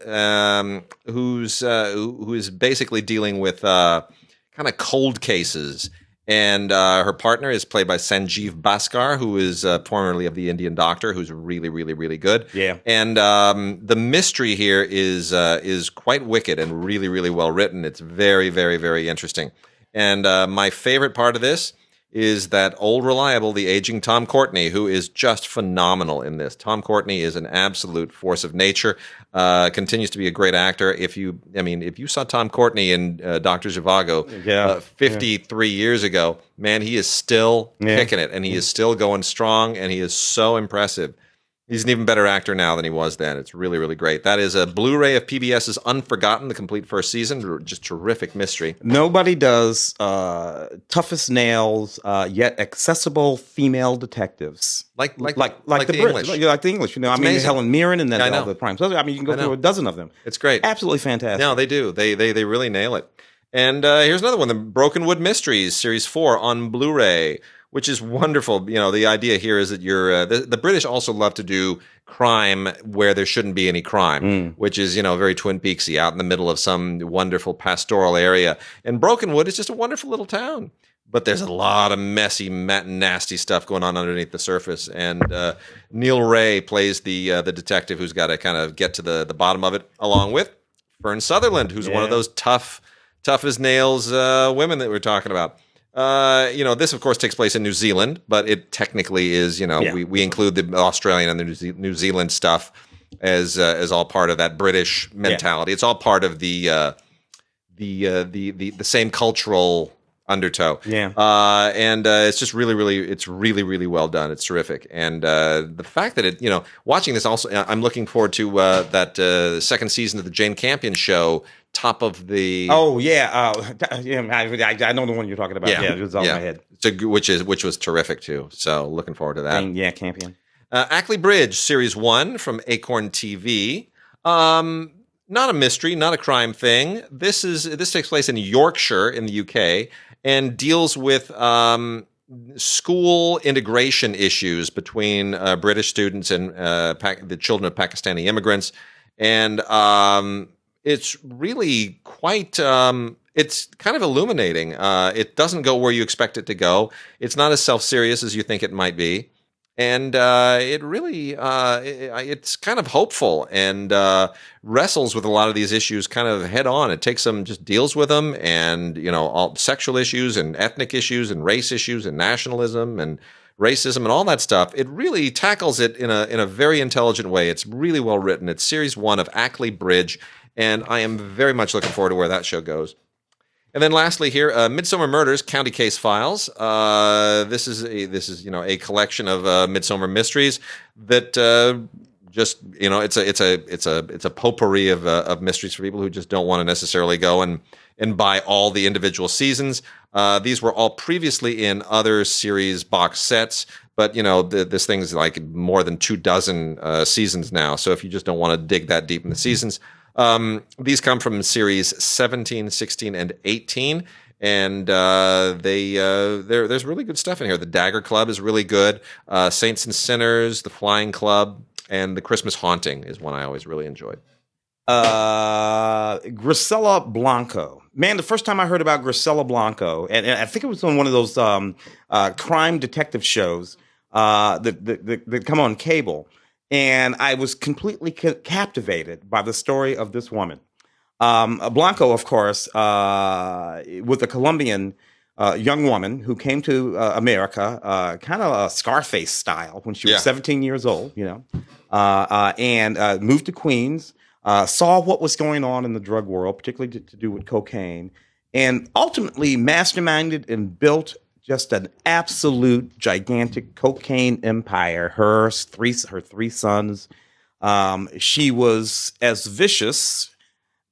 A: who is basically dealing with kind of cold cases. And her partner is played by Sanjeev Bhaskar, who is formerly of the Indian Doctor, who's really, really, really good.
C: Yeah.
A: And the mystery here is quite wicked and really, really well written. It's very, very, very interesting. And my favorite part of this is that old reliable, the aging Tom Courtenay, who is just phenomenal in this. Tom Courtenay is an absolute force of nature. Continues to be a great actor. If you saw Tom Courtenay in Dr. Zhivago 53 years ago, man, he is still kicking it, and he is still going strong, and he is so impressive. He's an even better actor now than he was then. It's really, really great. That is a Blu-ray of PBS's Unforgotten, the complete first season. Just terrific mystery.
C: Nobody does tough as nails, yet accessible female detectives.
A: Like the
C: Brits,
A: English.
C: like the English.
A: It's amazing.
C: Helen Mirren and then
A: I know.
C: all the prime. So, I mean, you can go through a dozen of them.
A: It's great.
C: Absolutely fantastic.
A: No, they do. They really nail it. And here's another one, the Brokenwood Mysteries, Series 4 on Blu-ray, which is wonderful. You know, the idea here is that you're the British also love to do crime where there shouldn't be any crime, which is, very Twin Peaksy, out in the middle of some wonderful pastoral area. And Brokenwood is just a wonderful little town. But there's a lot of messy, nasty stuff going on underneath the surface. And Neil Ray plays the detective who's got to kind of get to the bottom of it, along with Fern Sutherland, who's one of those tough as nails women that we're talking about. This, of course, takes place in New Zealand, but it technically is, we include the Australian and the New Zealand stuff as all part of that British mentality. It's all part of the same cultural undertow. And it's just really well done. It's terrific. And the fact that watching this also, I'm looking forward to that second season of the Jane Campion show. Top of the
C: I know the one you're talking about. It was on my head.
A: Which was terrific too. So looking forward to that.
C: Campion.
A: Ackley Bridge Series 1 from Acorn TV. Not a mystery, not a crime thing. This takes place in Yorkshire in the UK and deals with school integration issues between British students and the children of Pakistani immigrants, and it's really quite. It's kind of illuminating. It doesn't go where you expect it to go. It's not as self-serious as you think it might be, and it really it's kind of hopeful and wrestles with a lot of these issues kind of head on. It takes them, just deals with them, and all sexual issues and ethnic issues and race issues and nationalism and racism and all that stuff. It really tackles it in a very intelligent way. It's really well written. It's Series 1 of Ackley Bridge. And I am very much looking forward to where that show goes. And then lastly here, Midsomer Murders, County Case Files. This is a collection of Midsomer mysteries that it's a potpourri of mysteries for people who just don't want to necessarily go and buy all the individual seasons. These were all previously in other series box sets, but this thing's like more than 24 seasons now. So if you just don't want to dig that deep in the seasons. These come from series 17, 16, and 18, and there's really good stuff in here. The Dagger Club is really good. Saints and Sinners, The Flying Club, and The Christmas Haunting is one I always really enjoyed.
C: Grisella Blanco. Man, the first time I heard about Grisella Blanco, and I think it was on one of those crime detective shows that come on cable. And I was completely captivated by the story of this woman. Blanco, of course, was a Colombian young woman who came to America, kind of a Scarface style, when she was 17 years old, and moved to Queens, saw what was going on in the drug world, particularly to do with cocaine, and ultimately masterminded and built just an absolute gigantic cocaine empire. Her three sons. She was as vicious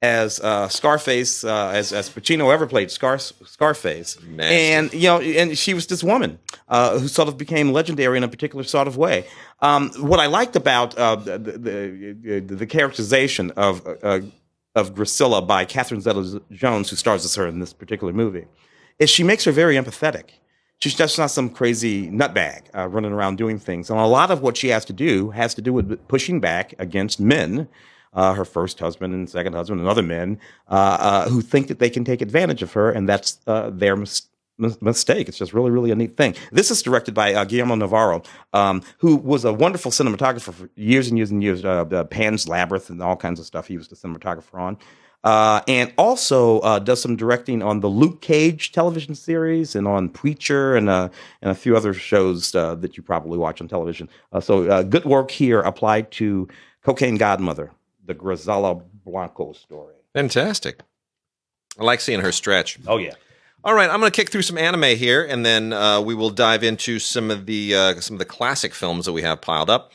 C: as Scarface, as Pacino ever played Scarface.
A: Nasty.
C: And and she was this woman who sort of became legendary in a particular sort of way. What I liked about the characterization of Grisella by Catherine Zeta-Jones, who stars as her in this particular movie, is she makes her very empathetic. She's just not some crazy nutbag running around doing things. And a lot of what she has to do with pushing back against men, her first husband and second husband and other men who think that they can take advantage of her, and that's their mistake. It's just really, really a neat thing. This is directed by Guillermo Navarro, who was a wonderful cinematographer for years and years and years, Pan's Labyrinth and all kinds of stuff he was the cinematographer on. And also does some directing on the Luke Cage television series and on Preacher and a few other shows that you probably watch on television. So good work here applied to Cocaine Godmother, the Grisella Blanco story.
A: Fantastic. I like seeing her stretch.
C: Oh, yeah.
A: All right, I'm going to kick through some anime here, and then we will dive into some of the classic films that we have piled up.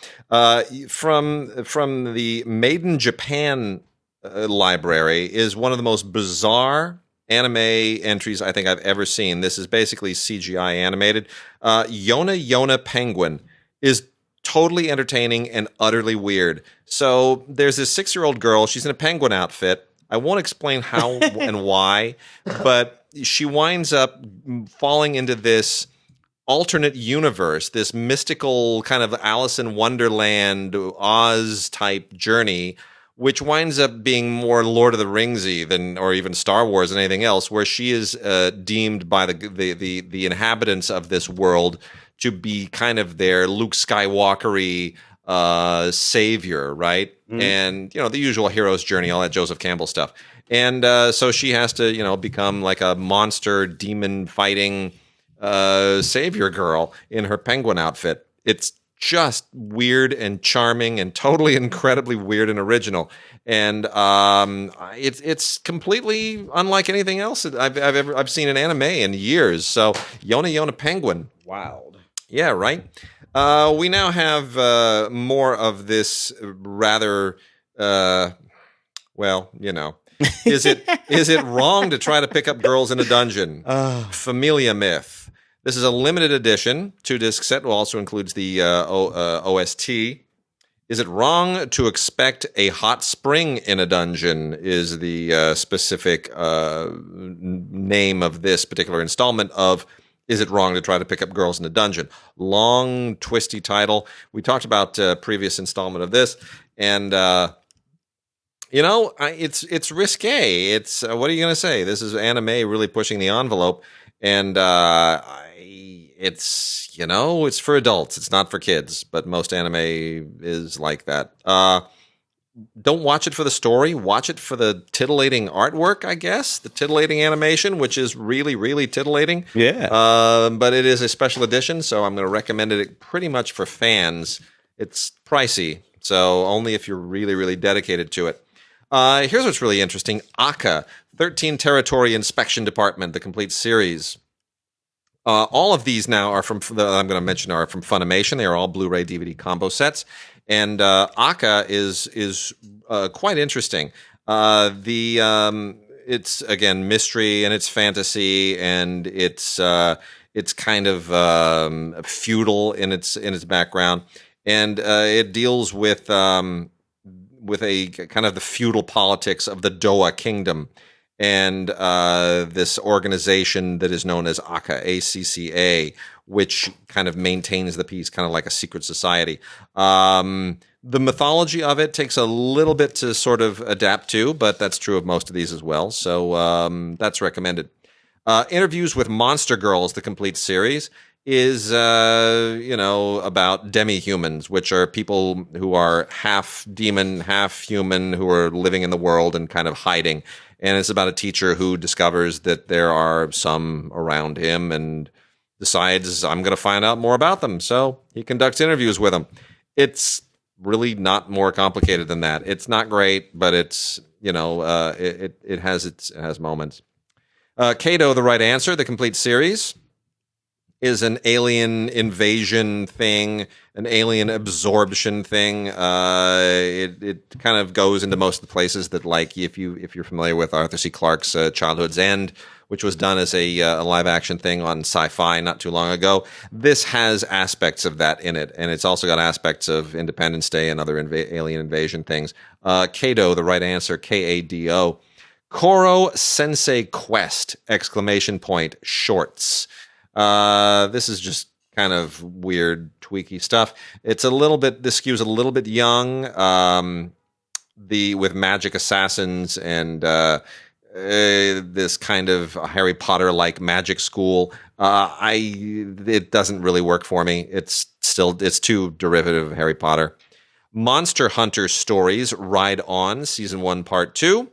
A: From the Made in Japan library is one of the most bizarre anime entries I think I've ever seen. This is basically CGI animated. Yona Yona Penguin is totally entertaining and utterly weird. So there's this 6-year-old girl. She's in a penguin outfit. I won't explain how and why, but she winds up falling into this alternate universe, this mystical kind of Alice in Wonderland, Oz type journey, which winds up being more Lord of the Ringsy than, or even Star Wars than anything else, where she is deemed by the inhabitants of this world to be kind of their Luke Skywalker-y savior, right? And, you know, the usual hero's journey, all that Joseph Campbell stuff. And so she has to, you know, become like a monster demon fighting savior girl in her penguin outfit. It's just weird and charming and totally incredibly weird and original. And it's completely unlike anything else that I've seen in anime in years. So Yona Yona Penguin.
C: Wild.
A: Yeah, right. We now have more of this rather, well, you know. Is it wrong to try to pick up girls in a dungeon? Familia Myth. This is a limited edition 2-disc set. It also includes the OST. Is it wrong to expect a hot spring in a dungeon? Is the specific name of this particular installment of Is It Wrong to Try to Pick Up Girls in a Dungeon? Long, twisty title. We talked about previous installment of this, and you know, it's risque. It's what are you going to say? This is anime really pushing the envelope, and it's, you know, it's for adults. It's not for kids, but most anime is like that. Don't watch it for the story. Watch it for the titillating artwork, I guess. The titillating animation, which is really, really titillating.
C: Yeah.
A: But it is a special edition, so I'm going to recommend it pretty much for fans. It's pricey, so only if you're really, really dedicated to it. Here's what's really interesting. ACCA, 13 Territory Inspection Department, the complete series. All of these now are I'm going to mention are from Funimation. They are all Blu-ray DVD combo sets. And ACCA is quite interesting. It's again mystery and it's fantasy and it's kind of feudal in its background, and it deals with a kind of the feudal politics of the Doa Kingdom and this organization that is known as ACCA, ACCA, which kind of maintains the peace, kind of like a secret society. The mythology of it takes a little bit to sort of adapt to, but that's true of most of these as well. So that's recommended. Interviews with Monster Girls, the complete series, is, about demi-humans, which are people who are half demon, half human, who are living in the world and kind of hiding. And it's about a teacher who discovers that there are some around him and decides, I'm going to find out more about them. So he conducts interviews with them. It's really not more complicated than that. It's not great, but it's, it has moments. Kano, The Right Answer, the complete series, is an alien invasion thing, an alien absorption thing. It kind of goes into most of the places that, like, if you're familiar with Arthur C. Clarke's Childhood's End, which was done as a live action thing on Sci-Fi not too long ago. This has aspects of that in it, and it's also got aspects of Independence Day and other alien invasion things. Kado, The Right Answer, Kado. Koro Sensei Quest! ! Shorts. This is just kind of weird, tweaky stuff. This skews a little bit young, with magic assassins and this kind of Harry Potter-like magic school. It doesn't really work for me. It's too derivative of Harry Potter. Monster Hunter Stories, Ride On, Season 1, Part 2,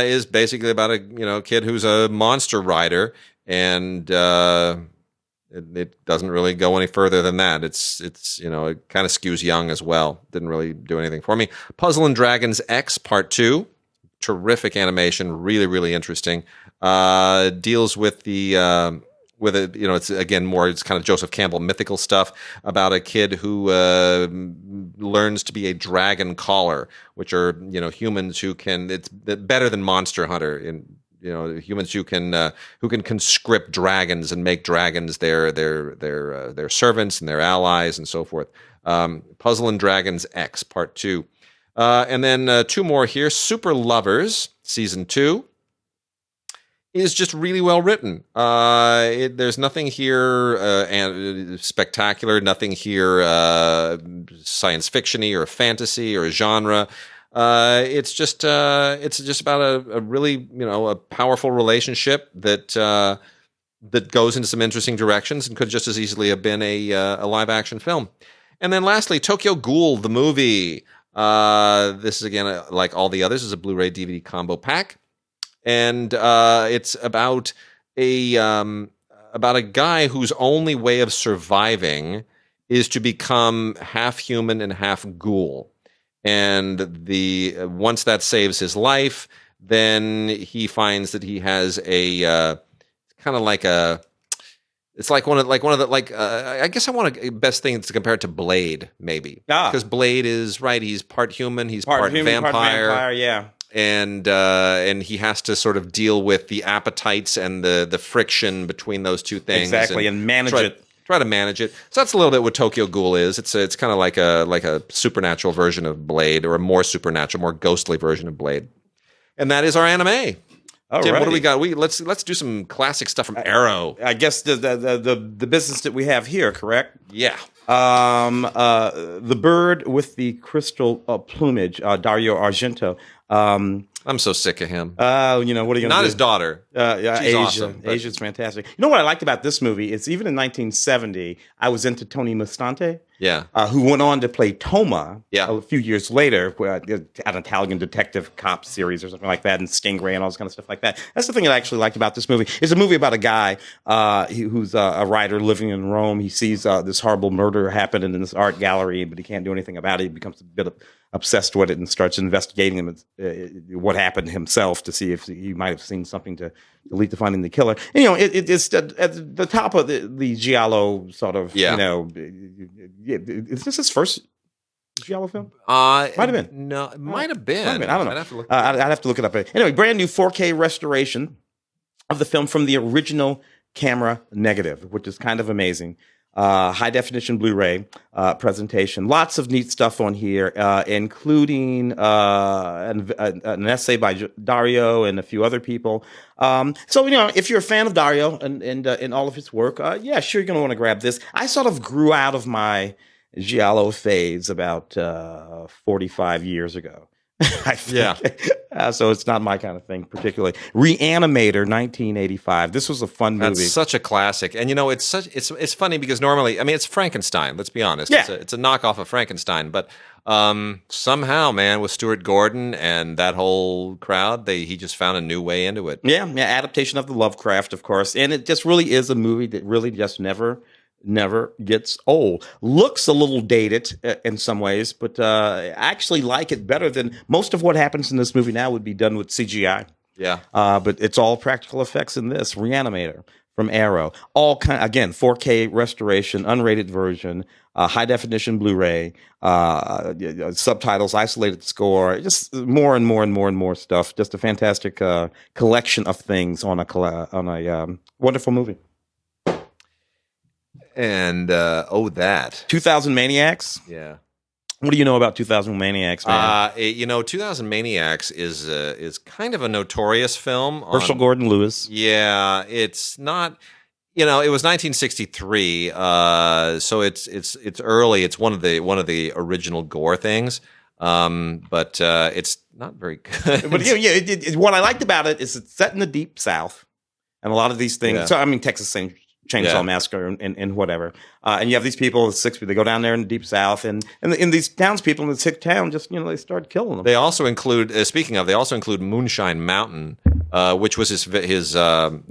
A: is basically about a kid who's a monster rider, and it doesn't really go any further than that. It kind of skews young as well. Didn't really do anything for me. Puzzle and Dragons X Part 2, terrific animation, really, really interesting. Deals with the with it, it's again more, it's kind of Joseph Campbell mythical stuff about a kid who learns to be a dragon caller, which are humans who can, it's better than Monster Hunter, in humans who can conscript dragons and make dragons their servants and their allies and so forth. Puzzle and Dragons X Part 2. And then 2 more here. Super Lovers Season 2 is just really well written. There's nothing here spectacular, nothing here science fiction-y or fantasy or genre. It's just about a really a powerful relationship that goes into some interesting directions and could just as easily have been a live action film. And then lastly, Tokyo Ghoul the movie. This is again like all the others, is a Blu-ray DVD combo pack, and it's about a guy whose only way of surviving is to become half human and half ghoul. And once that saves his life, then he finds that he has a kind of like a. It's like one of the I guess I want a best thing to compare it to Blade, maybe, because Blade is right. He's part human, he's part vampire,
C: yeah,
A: and he has to sort of deal with the appetites and the friction between those two things,
C: exactly, and manage it.
A: Try to manage it. So that's a little bit what Tokyo Ghoul is. It's kind of like a supernatural version of Blade, or a more supernatural, more ghostly version of Blade. And that is our anime. Tim, what do we got? Let's do some classic stuff from Arrow.
C: I guess the business that we have here, correct?
A: Yeah.
C: The bird with the crystal plumage, Dario Argento.
A: I'm so sick of him.
C: What are you going to do?
A: Not his daughter.
C: Yeah,
A: she's
C: Asia.
A: awesome.
C: Asia's fantastic. You know what I liked about this movie? It's even in 1970, I was into Tony Mustante.
A: Yeah.
C: Who went on to play Toma a few years later, an Italian detective cop series or something like that, and Stingray and all this kind of stuff like that. That's the thing that I actually liked about this movie. It's a movie about a guy who's a writer living in Rome. He sees this horrible murder happen in this art gallery, but he can't do anything about it. He becomes a bit obsessed with it and starts investigating what happened himself to see if he might have seen something to lead to finding the killer. And, it's at the top of the Giallo sort of, is this his first Giallo film? Might have been.
A: No, it might have been.
C: I don't know. I'd have to look it up. Anyway, brand new 4K restoration of the film from the original camera negative, which is kind of amazing. High definition Blu-ray presentation. Lots of neat stuff on here, including an essay by Dario and a few other people. So if you're a fan of Dario and all of his work, sure, you're going to want to grab this. I sort of grew out of my Giallo phase about 45 years ago. I think. So it's not my kind of thing particularly. Reanimator, 1985. This was a fun movie.
A: That's such a classic. And it's funny because normally, I mean, it's Frankenstein, let's be honest.
C: Yeah.
A: It's a knockoff of Frankenstein, but somehow, man, with Stuart Gordon and that whole crowd, he just found a new way into it.
C: Yeah, adaptation of the Lovecraft, of course. And it just really is a movie that really just never gets old. Looks a little dated in some ways, but I actually like it better than most of what happens in this movie now would be done with CGI.
A: Yeah.
C: But it's all practical effects in this. Reanimator from Arrow. Again, 4K restoration, unrated version, high definition Blu-ray, subtitles, isolated score, just more and more and more and more stuff. Just a fantastic collection of things on a wonderful movie.
A: And 2000
C: Maniacs.
A: Yeah.
C: What do you know about 2000 Maniacs, man?
A: 2000 Maniacs is kind of a notorious film.
C: Herschel Gordon Lewis.
A: Yeah, it's not. It was 1963, so it's early. It's one of the original Gore things, but it's not very good.
C: But what I liked about it is it's set in the Deep South, and a lot of these things.
A: Yeah.
C: So I mean, Texas Chainsaw Massacre and whatever. And you have these people, they go down there in the Deep South, and these townspeople in the sick town just, they start killing them.
A: They also include, they also include Moonshine Mountain, which was his an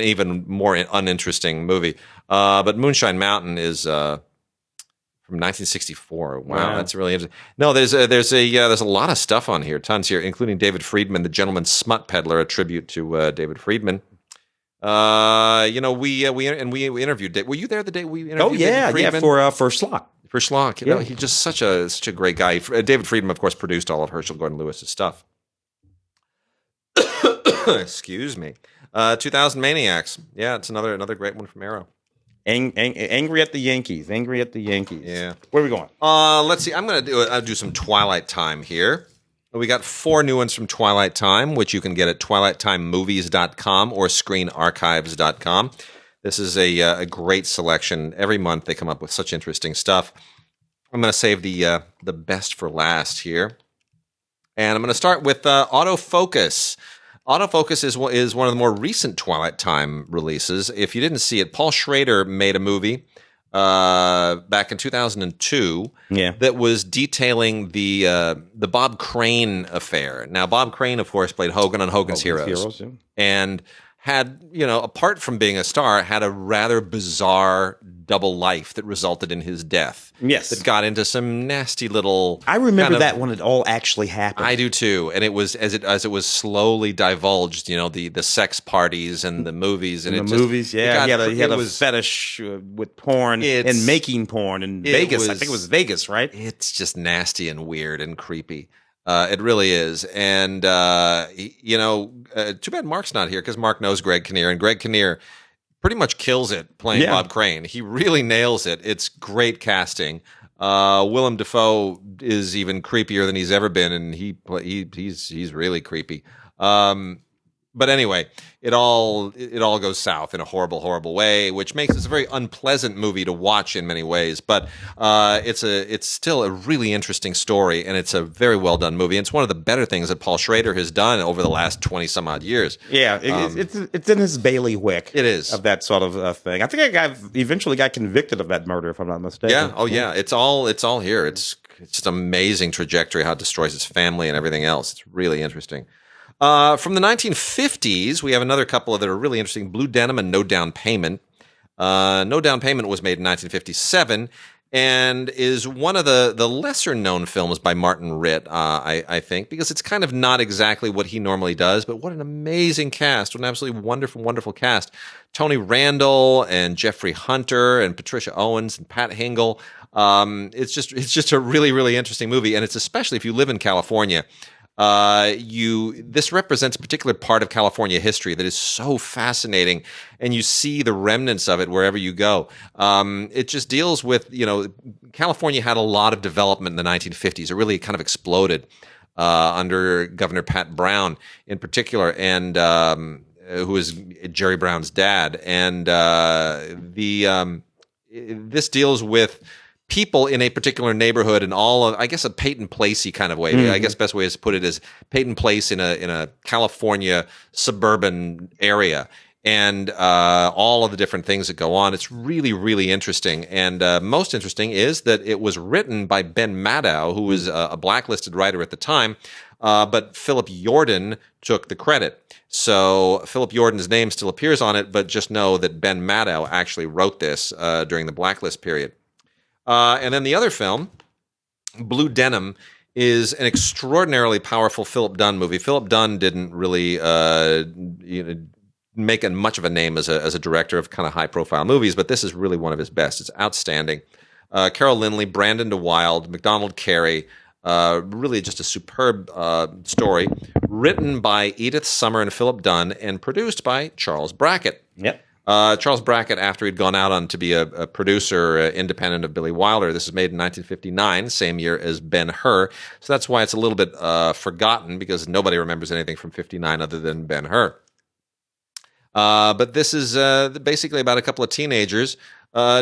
A: even more uninteresting movie. But Moonshine Mountain is From 1964. Wow, that's really interesting. No, there's a lot of stuff on here, tons here, including David Friedman, The Gentleman's Smut Peddler, a tribute to David Friedman. We interviewed. Were you there the day we interviewed?
C: Oh yeah,
A: David Friedman?
C: for Schlock.
A: For Schlock, you know, he's just such a great guy. David Friedman, of course, produced all of Herschel Gordon Lewis's stuff. Excuse me. 2000 Maniacs. Yeah, it's another great one from Arrow.
C: Angry at the Yankees. Angry at the Yankees.
A: Yeah.
C: Where are we going?
A: Let's see. I'll do some Twilight Time here. We got 4 new ones from Twilight Time, which you can get at twilighttimemovies.com or screenarchives.com. This is a great selection. Every month they come up with such interesting stuff. I'm going to save the best for last here. And I'm going to start with Autofocus. Autofocus is one of the more recent Twilight Time releases. If you didn't see it, Paul Schrader made a movie back in 2002 that was detailing the Bob Crane affair. Now, Bob Crane, of course, played Hogan on Hogan's Heroes and had, apart from being a star, had a rather bizarre double life that resulted in his death.
C: Yes.
A: That got into some nasty little...
C: I remember that when it all actually happened.
A: I do too. And it was, as it was slowly divulged, the sex parties and the movies. And
C: he had a fetish with porn and making porn in Vegas. I think it was Vegas, right?
A: It's just nasty and weird and creepy. It really is. And, too bad Mark's not here because Mark knows Greg Kinnear. And Greg Kinnear pretty much kills it playing Bob Crane. He really nails it. It's great casting. Willem Dafoe is even creepier than he's ever been, and he's really creepy. But anyway, it all goes south in a horrible, horrible way, which makes this a very unpleasant movie to watch in many ways. But it's still a really interesting story, and it's a very well done movie. And it's one of the better things that Paul Schrader has done over the last 20 some odd years.
C: Yeah, it's in his bailiwick.
A: It is
C: of that sort of thing. I think I eventually got convicted of that murder, if I'm not mistaken.
A: Yeah. Oh yeah. It's all here. It's just amazing trajectory how it destroys his family and everything else. It's really interesting. From the 1950s, we have another couple that are really interesting, Blue Denim and No Down Payment. No Down Payment was made in 1957 and is one of the lesser-known films by Martin Ritt, I think, because it's kind of not exactly what he normally does, but what an amazing cast, what an absolutely wonderful, wonderful cast. Tony Randall and Jeffrey Hunter and Patricia Owens and Pat Hingle. It's just a really, really interesting movie, and it's especially if you live in California. This represents a particular part of California history that is so fascinating, and you see the remnants of it wherever you go. It just deals with, California had a lot of development in the 1950s. It really kind of exploded under Governor Pat Brown in particular, and who was Jerry Brown's dad. And this deals with people in a particular neighborhood and all of, I guess, a Peyton Placey kind of way. Mm-hmm. I guess best way is to put it is Peyton Place in a California suburban area, and all of the different things that go on. It's really, really interesting. And most interesting is that it was written by Ben Maddow, who was a blacklisted writer at the time, but Philip Yordan took the credit. So Philip Yordan's name still appears on it, but just know that Ben Maddow actually wrote this during the blacklist period. And then the other film, Blue Denim, is an extraordinarily powerful Philip Dunn movie. Philip Dunn didn't really make much of a name as a director of kind of high-profile movies, but this is really one of his best. It's outstanding. Carol Lindley, Brandon DeWilde, MacDonald Carey, really just a superb story, written by Edith Summer and Philip Dunn and produced by Charles Brackett.
C: Yep.
A: Charles Brackett, after he'd gone out on to be a producer independent of Billy Wilder. This was made in 1959, same year as Ben-Hur. So that's why it's a little bit forgotten, because nobody remembers anything from 59 other than Ben-Hur. But this is basically about a couple of teenagers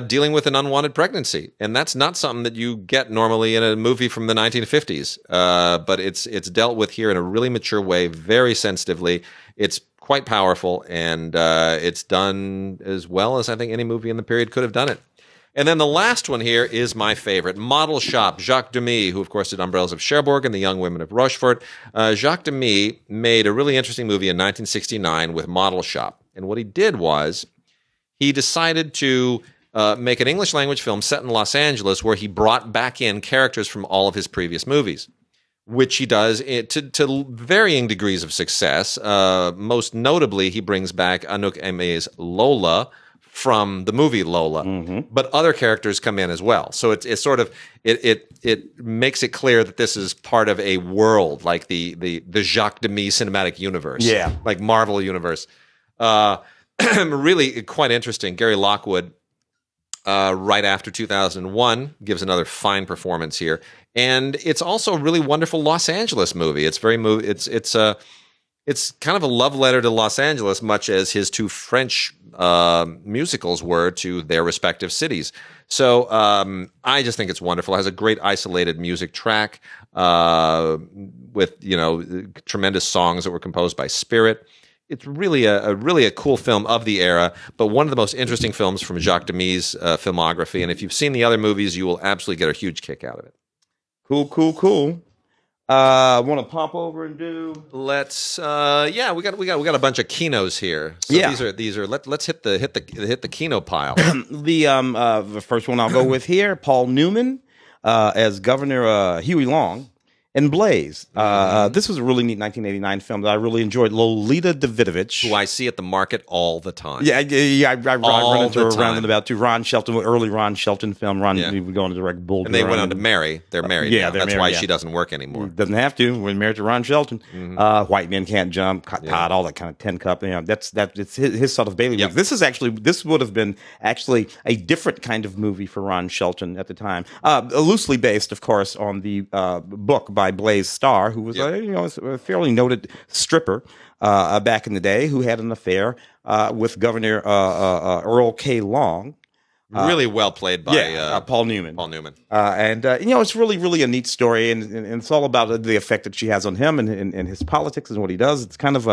A: dealing with an unwanted pregnancy. And that's not something that you get normally in a movie from the 1950s. But it's dealt with here in a really mature way, very sensitively. It's quite powerful, and it's done as well as I think any movie in the period could have done it. And then the last one here is my favorite, Model Shop. Jacques Demy, who of course did Umbrellas of Cherbourg and The Young Women of Rochefort. Jacques Demy made a really interesting movie in 1969 with Model Shop. And what he did was he decided to make an English language film set in Los Angeles where he brought back in characters from all of his previous movies, which he does to varying degrees of success. Most notably, he brings back Anouk Aimé's Lola from the movie Lola, but other characters come in as well. So it's sort of it makes it clear that this is part of a world like the Jacques Demy cinematic universe, like Marvel universe. Really quite interesting. Gary Lockwood, right after 2001, gives another fine performance here, and it's also a really wonderful Los Angeles movie. It's very it's kind of a love letter to Los Angeles, much as his two French musicals were to their respective cities. So I just think it's wonderful. It has a great isolated music track with tremendous songs that were composed by Spirit. It's really a cool film of the era, but one of the most interesting films from Jacques Demy's filmography. And if you've seen the other movies, you will absolutely get a huge kick out of it.
C: Cool. Want to pop over and do?
A: Let's. We got a bunch of Kinos here. So these are. Let's hit the Kino pile.
C: The first one I'll go with here, Paul Newman as Governor Huey Long in Blaze. This was a really neat 1989 film that I really enjoyed. Lolita Davidovich,
A: who I see at the market all the time.
C: I run into her around and about too. Ron Shelton, early Ron Shelton film. He would go on to direct Bull.
A: And they went on to marry. They're married. That's why she doesn't work anymore.
C: Doesn't have to. We're married to Ron Shelton. White Men Can't Jump, Todd, all that kind of 10 Cup. It's his sort of Bailey movie. This would have been actually a different kind of movie for Ron Shelton at the time. Loosely based, of course, on the book by Blaze Starr, who was a fairly noted stripper back in the day, who had an affair with Governor Earl K. Long.
A: Really well played by
C: Paul Newman. It's really a neat story, and it's all about the effect that she has on him and his politics and what he does. It's kind of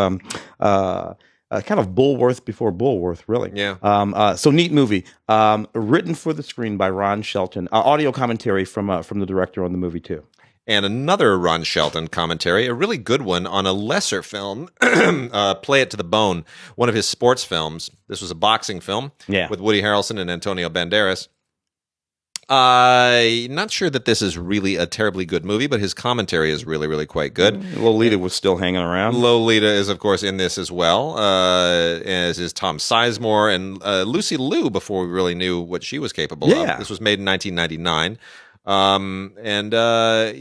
C: Bulworth before Bulworth, really.
A: Yeah.
C: So neat movie. Written for the screen by Ron Shelton. Audio commentary from the director on the movie too.
A: And another Ron Shelton commentary, a really good one on a lesser film, Play It to the Bone, one of his sports films. This was a boxing film with Woody Harrelson and Antonio Banderas. Not sure that this is really a terribly good movie, but his commentary is really, really quite good.
C: Lolita was still hanging around.
A: Lolita is, of course, in this as well, as is Tom Sizemore and Lucy Liu before we really knew what she was capable of. This was made in 1999. I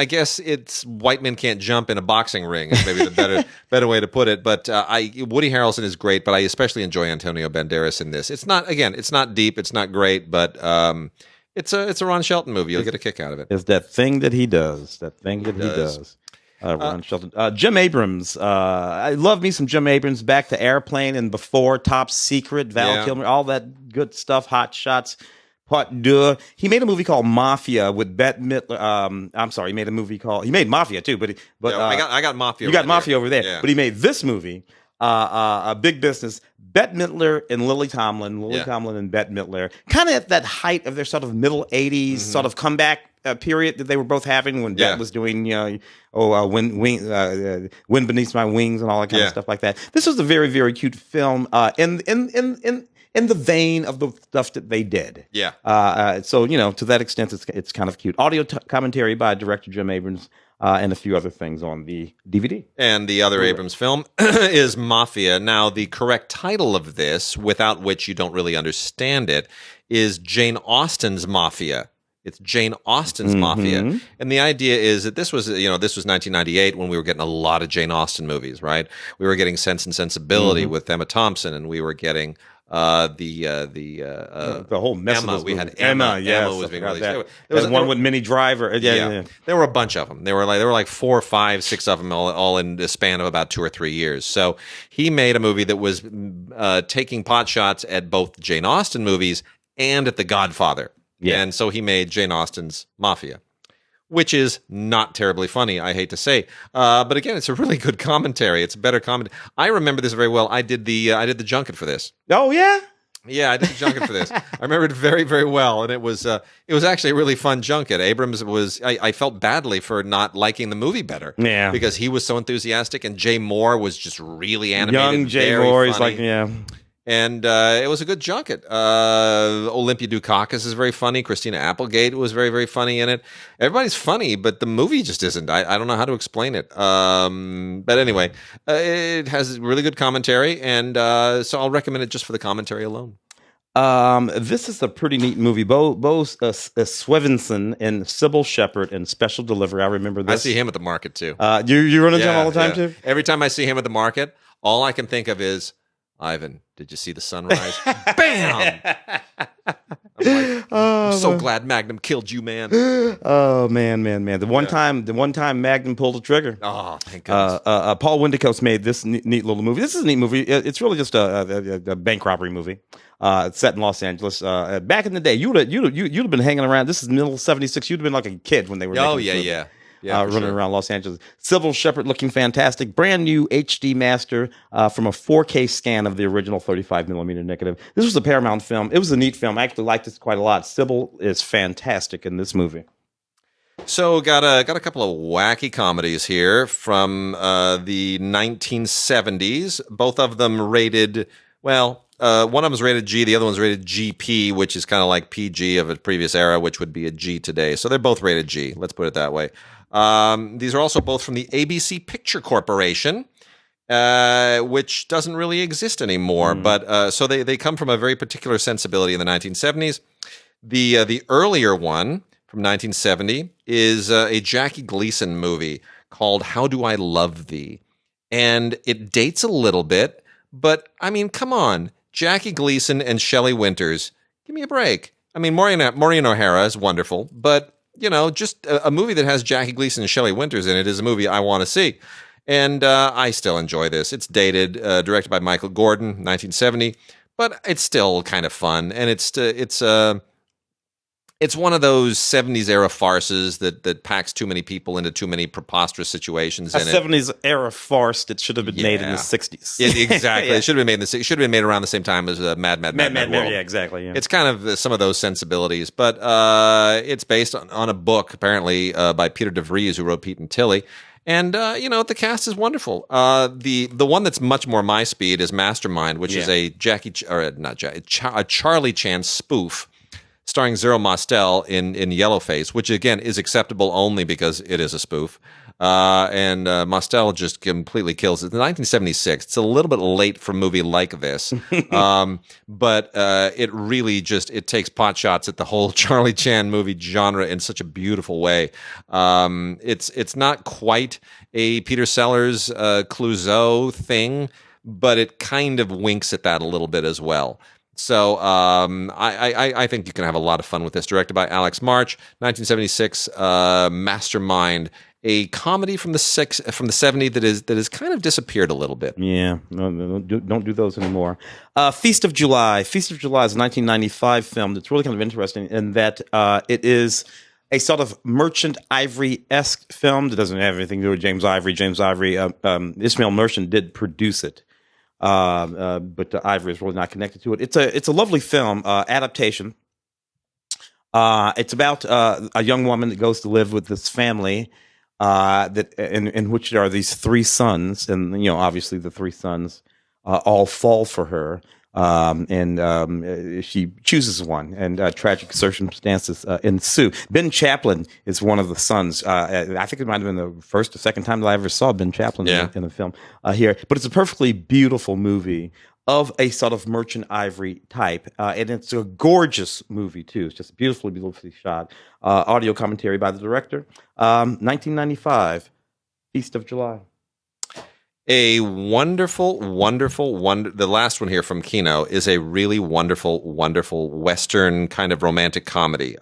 A: guess it's White Men Can't Jump in a boxing ring is maybe the better way to put it. But Woody Harrelson is great, but I especially enjoy Antonio Banderas in this. It's not deep, it's not great, but it's a Ron Shelton movie. You'll get a kick out of it.
C: It's that thing that he does. Ron Shelton. Jim Abrams. I love me some Jim Abrams. Back to Airplane and before Top Secret, Val Kilmer, all that good stuff. Hot Shots. Pot deux. He made a movie called Mafia with Bette Midler. He made Mafia too, but
A: I got Mafia.
C: You got Mafia over there, but he made this movie, a Big Business. Bette Midler and Lily Tomlin. Tomlin and Bette Midler, kind of at that height of their sort of middle '80s sort of comeback period that they were both having when Bette was doing, Wind Beneath My Wings and all that kind of stuff like that. This was a very, very cute film. In the vein of the stuff that they did. So, to that extent, it's kind of cute. Audio commentary by director Jim Abrams and a few other things on the DVD.
A: And the other Abrams film is Mafia. Now, the correct title of this, without which you don't really understand it, is Jane Austen's Mafia. It's Jane Austen's Mafia. And the idea is that this was 1998 when we were getting a lot of Jane Austen movies, right? We were getting Sense and Sensibility with Emma Thompson, and we were getting the
C: whole mess
A: Emma.
C: Of
A: we had
C: Emma.
A: Emma was being released.
C: There was one with Minnie Driver. Yeah.
A: There were a bunch of them. There were like 4, 5, 6 of them, all in the span of about 2 or 3 years. So he made a movie that was taking pot shots at both Jane Austen movies and at The Godfather. And so he made Jane Austen's Mafia, which is not terribly funny, I hate to say. But again, it's a really good commentary. It's a better commentary. I remember this very well. I did the junket for this.
C: Oh, yeah?
A: Yeah, I did the junket for this. I remember it very, very well. And it was actually a really fun junket. Abrams I felt badly for not liking the movie better.
C: Yeah.
A: Because he was so enthusiastic, and Jay Moore was just really animated.
C: Young Jay Moore, he's like,
A: And it was a good junket. Olympia Dukakis is very funny. Christina Applegate was very, very funny in it. Everybody's funny, but the movie just isn't. I don't know how to explain it. But anyway, it has really good commentary, and so I'll recommend it just for the commentary alone.
C: This is a pretty neat movie. Bo Svenson and Sybil Shepherd in Special Delivery. I remember this.
A: I see him at the market too.
C: You run into him all the time too?
A: Every time I see him at the market, all I can think of is, Ivan, did you see the sunrise? Bam! I'm so glad Magnum killed you, man.
C: Oh man. The one time Magnum pulled the trigger.
A: Oh, thank goodness.
C: Paul Windicos made this neat little movie. This is a neat movie. It's really just a bank robbery movie. It's set in Los Angeles. Back in the day, you'd have been hanging around. This is middle '76. You'd have been like a kid when they were.
A: Oh yeah.
C: Running around Los Angeles. Sybil Shepherd looking fantastic. Brand new HD master from a 4K scan of the original 35mm negative. This was a Paramount film. It was a neat film. I actually liked this quite a lot. Sybil is fantastic in this movie.
A: So got a couple of wacky comedies here from the 1970s. Both of them rated, well, one of them is rated G, the other one's rated GP, which is kind of like PG of a previous era, which would be a G today. So they're both rated G. Let's put it that way. These are also both from the ABC Picture Corporation, which doesn't really exist anymore. But so they come from a very particular sensibility in the 1970s. The earlier one from 1970 is a Jackie Gleason movie called How Do I Love Thee? And it dates a little bit, but I mean, come on. Jackie Gleason and Shelley Winters, give me a break. I mean, Maureen O'Hara is wonderful, but you know, just a movie that has Jackie Gleason and Shelley Winters in it is a movie I want to see. And I still enjoy this. It's dated, directed by Michael Gordon, 1970, but it's still kind of fun. And it's one of those 70s era farces that packs too many people into too many preposterous situations.
C: 70s era farce that should have been made in the 60s.
A: Exactly. Yeah. It should have been made it should have been made around the same time as Mad World.
C: Yeah, exactly. Yeah.
A: It's kind of some of those sensibilities, but it's based on a book apparently by Peter DeVries, who wrote Pete and Tilly. And you know, the cast is wonderful. The one that's much more my speed is Mastermind, which is a Charlie Chan spoof, starring Zero Mostel in Yellowface, which again is acceptable only because it is a spoof. And Mostel just completely kills it. It's 1976. It's a little bit late for a movie like this, but it really it takes pot shots at the whole Charlie Chan movie genre in such a beautiful way. It's not quite a Peter Sellers Clouseau thing, but it kind of winks at that a little bit as well. So I think you can have a lot of fun with this. Directed by Alex March, 1976, Mastermind, a comedy from the 70s that has kind of disappeared a little bit.
C: Yeah, don't do those anymore. Feast of July. Feast of July is a 1995 film that's really kind of interesting in that it is a sort of Merchant Ivory-esque film that doesn't have anything to do with James Ivory. Ismail Merchant did produce it. But Ivory is really not connected to it. It's a lovely film adaptation. It's about a young woman that goes to live with this family that in which there are these three sons, and you know, obviously the three sons all fall for her. She chooses one, and tragic circumstances ensue. Ben Chaplin is one of the sons. I think it might have been the first or second time that I ever saw Ben Chaplin in a film here. But it's a perfectly beautiful movie of a sort of Merchant Ivory type, and it's a gorgeous movie too. It's just beautifully shot. Audio commentary by the director. 1995, Feast of July.
A: A wonderful, the last one here from Kino is a really wonderful Western kind of romantic comedy.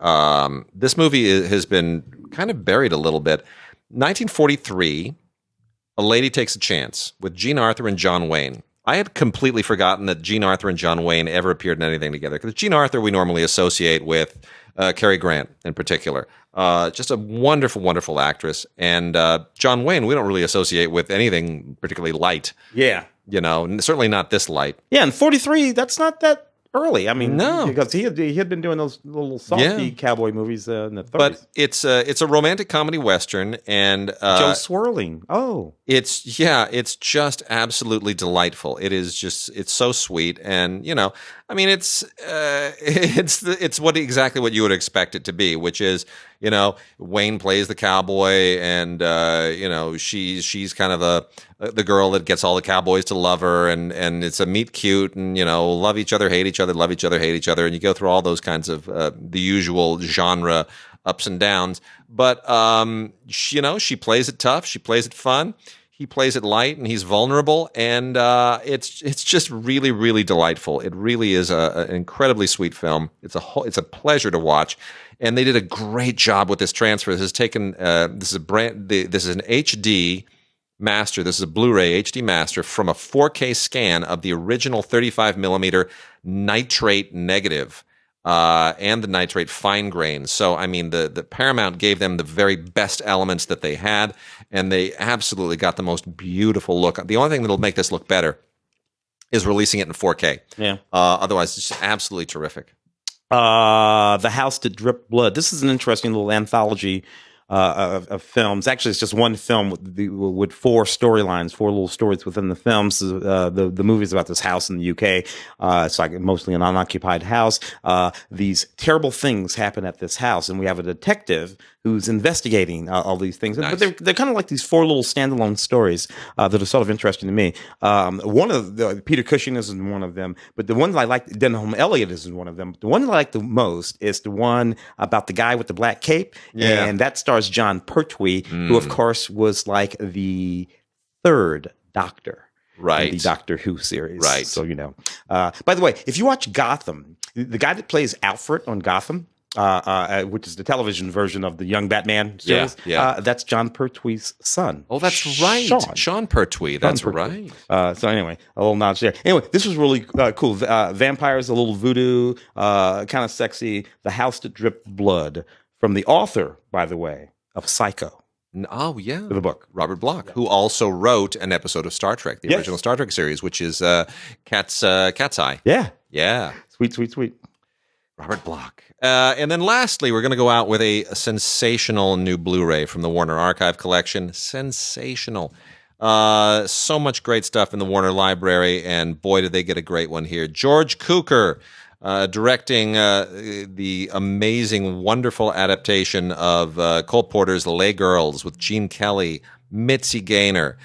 A: This movie has been kind of buried a little bit. 1943, A Lady Takes a Chance with Jean Arthur and John Wayne. I had completely forgotten that Jean Arthur and John Wayne ever appeared in anything together, because Jean Arthur we normally associate with Cary Grant in particular. Just a wonderful actress. And John Wayne, we don't really associate with anything particularly light.
C: Yeah.
A: You know, certainly not this light.
C: Yeah, and 43, that's not that early. I mean,
A: No.
C: because he had been doing those little softy cowboy movies in the 30s.
A: But it's a romantic comedy western, and
C: Joe Swirling. Oh,
A: it's just absolutely delightful. It's so sweet, and I mean, it's exactly what you would expect it to be, which is, Wayne plays the cowboy, and she's kind of the girl that gets all the cowboys to love her, and it's a meet cute, and love each other, hate each other, love each other, hate each other, and you go through all those kinds of the usual genre ups and downs. But she plays it tough, she plays it fun. He plays it light, and he's vulnerable, and it's just really, really delightful. It really is an incredibly sweet film. It's a pleasure to watch, and they did a great job with this transfer. This is taken. This is an HD master. This is a Blu-ray HD master from a 4K scan of the original 35 millimeter nitrate negative. And the nitrate fine grain. So, I mean, the Paramount gave them the very best elements that they had, and they absolutely got the most beautiful look. The only thing that'll make this look better is releasing it in 4K.
C: Yeah.
A: Otherwise, it's just absolutely terrific.
C: The House That Dripped Blood. This is an interesting little anthology of films. Actually, it's just one film with four storylines, four little stories within the films. The movie's about this house in the UK. It's like mostly an unoccupied house. These terrible things happen at this house, and we have a detective who's investigating all these things.
A: Nice.
C: But they're kind of like these four little standalone stories that are sort of interesting to me. One of the Peter Cushing is in one of them, but the one that I like, Denholm Elliott is in one of them. The one that I like the most is the one about the guy with the black cape, and that stars John Pertwee, who of course was like the third Doctor.
A: Right.
C: In the Doctor Who series.
A: Right.
C: So, by the way, if you watch Gotham, the guy that plays Alfred on Gotham, which is the television version of the Young Batman series, that's John Pertwee's son.
A: Oh, that's right. Sean Pertwee. That's right.
C: So anyway, a little notch there. Anyway, this was really cool. Vampires, a little voodoo, kind of sexy. The House That Dripped Blood, from the author, by the way, of Psycho.
A: Oh, yeah.
C: The book.
A: Robert Bloch, who also wrote an episode of Star Trek, the original Star Trek series, which is Cat's Eye.
C: Yeah.
A: Yeah.
C: Sweet.
A: Robert Bloch. And then lastly, we're going to go out with a sensational new Blu-ray from the Warner Archive collection. Sensational. So much great stuff in the Warner Library, and boy, did they get a great one here. George Cukor directing the amazing, wonderful adaptation of Cole Porter's Les Girls with Gene Kelly, Mitzi Gaynor,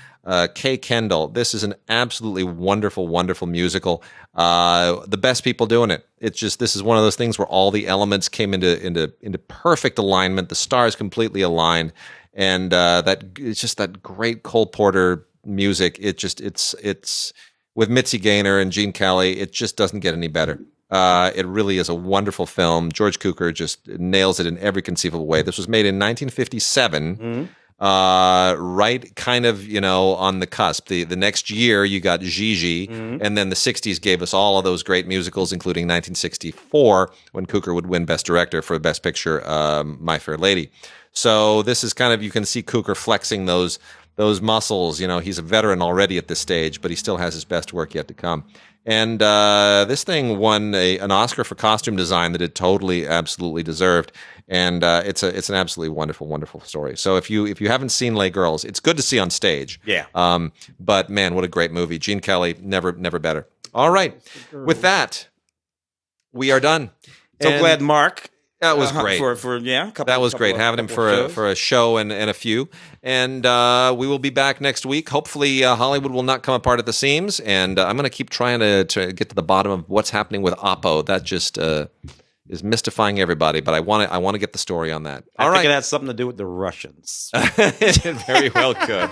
A: Kay Kendall. This is an absolutely wonderful, wonderful musical. The best people doing it. This is one of those things where all the elements came into perfect alignment. The stars completely aligned, and it's just that great Cole Porter music. It's with Mitzi Gaynor and Gene Kelly. It just doesn't get any better. It really is a wonderful film. George Cukor just nails it in every conceivable way. This was made in 1957. Mm-hmm. Right kind of, on the cusp. The next year you got Gigi, and then the 60s gave us all of those great musicals, including 1964, when Cukor would win Best Director for Best Picture, My Fair Lady. So this is kind of, you can see Cukor flexing those muscles. He's a veteran already at this stage, but he still has his best work yet to come. And this thing won an Oscar for costume design that it totally, absolutely deserved. And it's an absolutely wonderful, wonderful story. So if you haven't seen Les Girls, it's good to see on stage.
C: Yeah.
A: But man, what a great movie. Gene Kelly, never better. All right. With that, we are done.
C: So glad Mark.
A: That was great. That was great having him for a show and a few. And we will be back next week. Hopefully, Hollywood will not come apart at the seams. And I'm going to keep trying to get to the bottom of what's happening with Oppo. That just is mystifying everybody. But I want to get the story on that.
C: I think it has something to do with the Russians.
A: It very well could.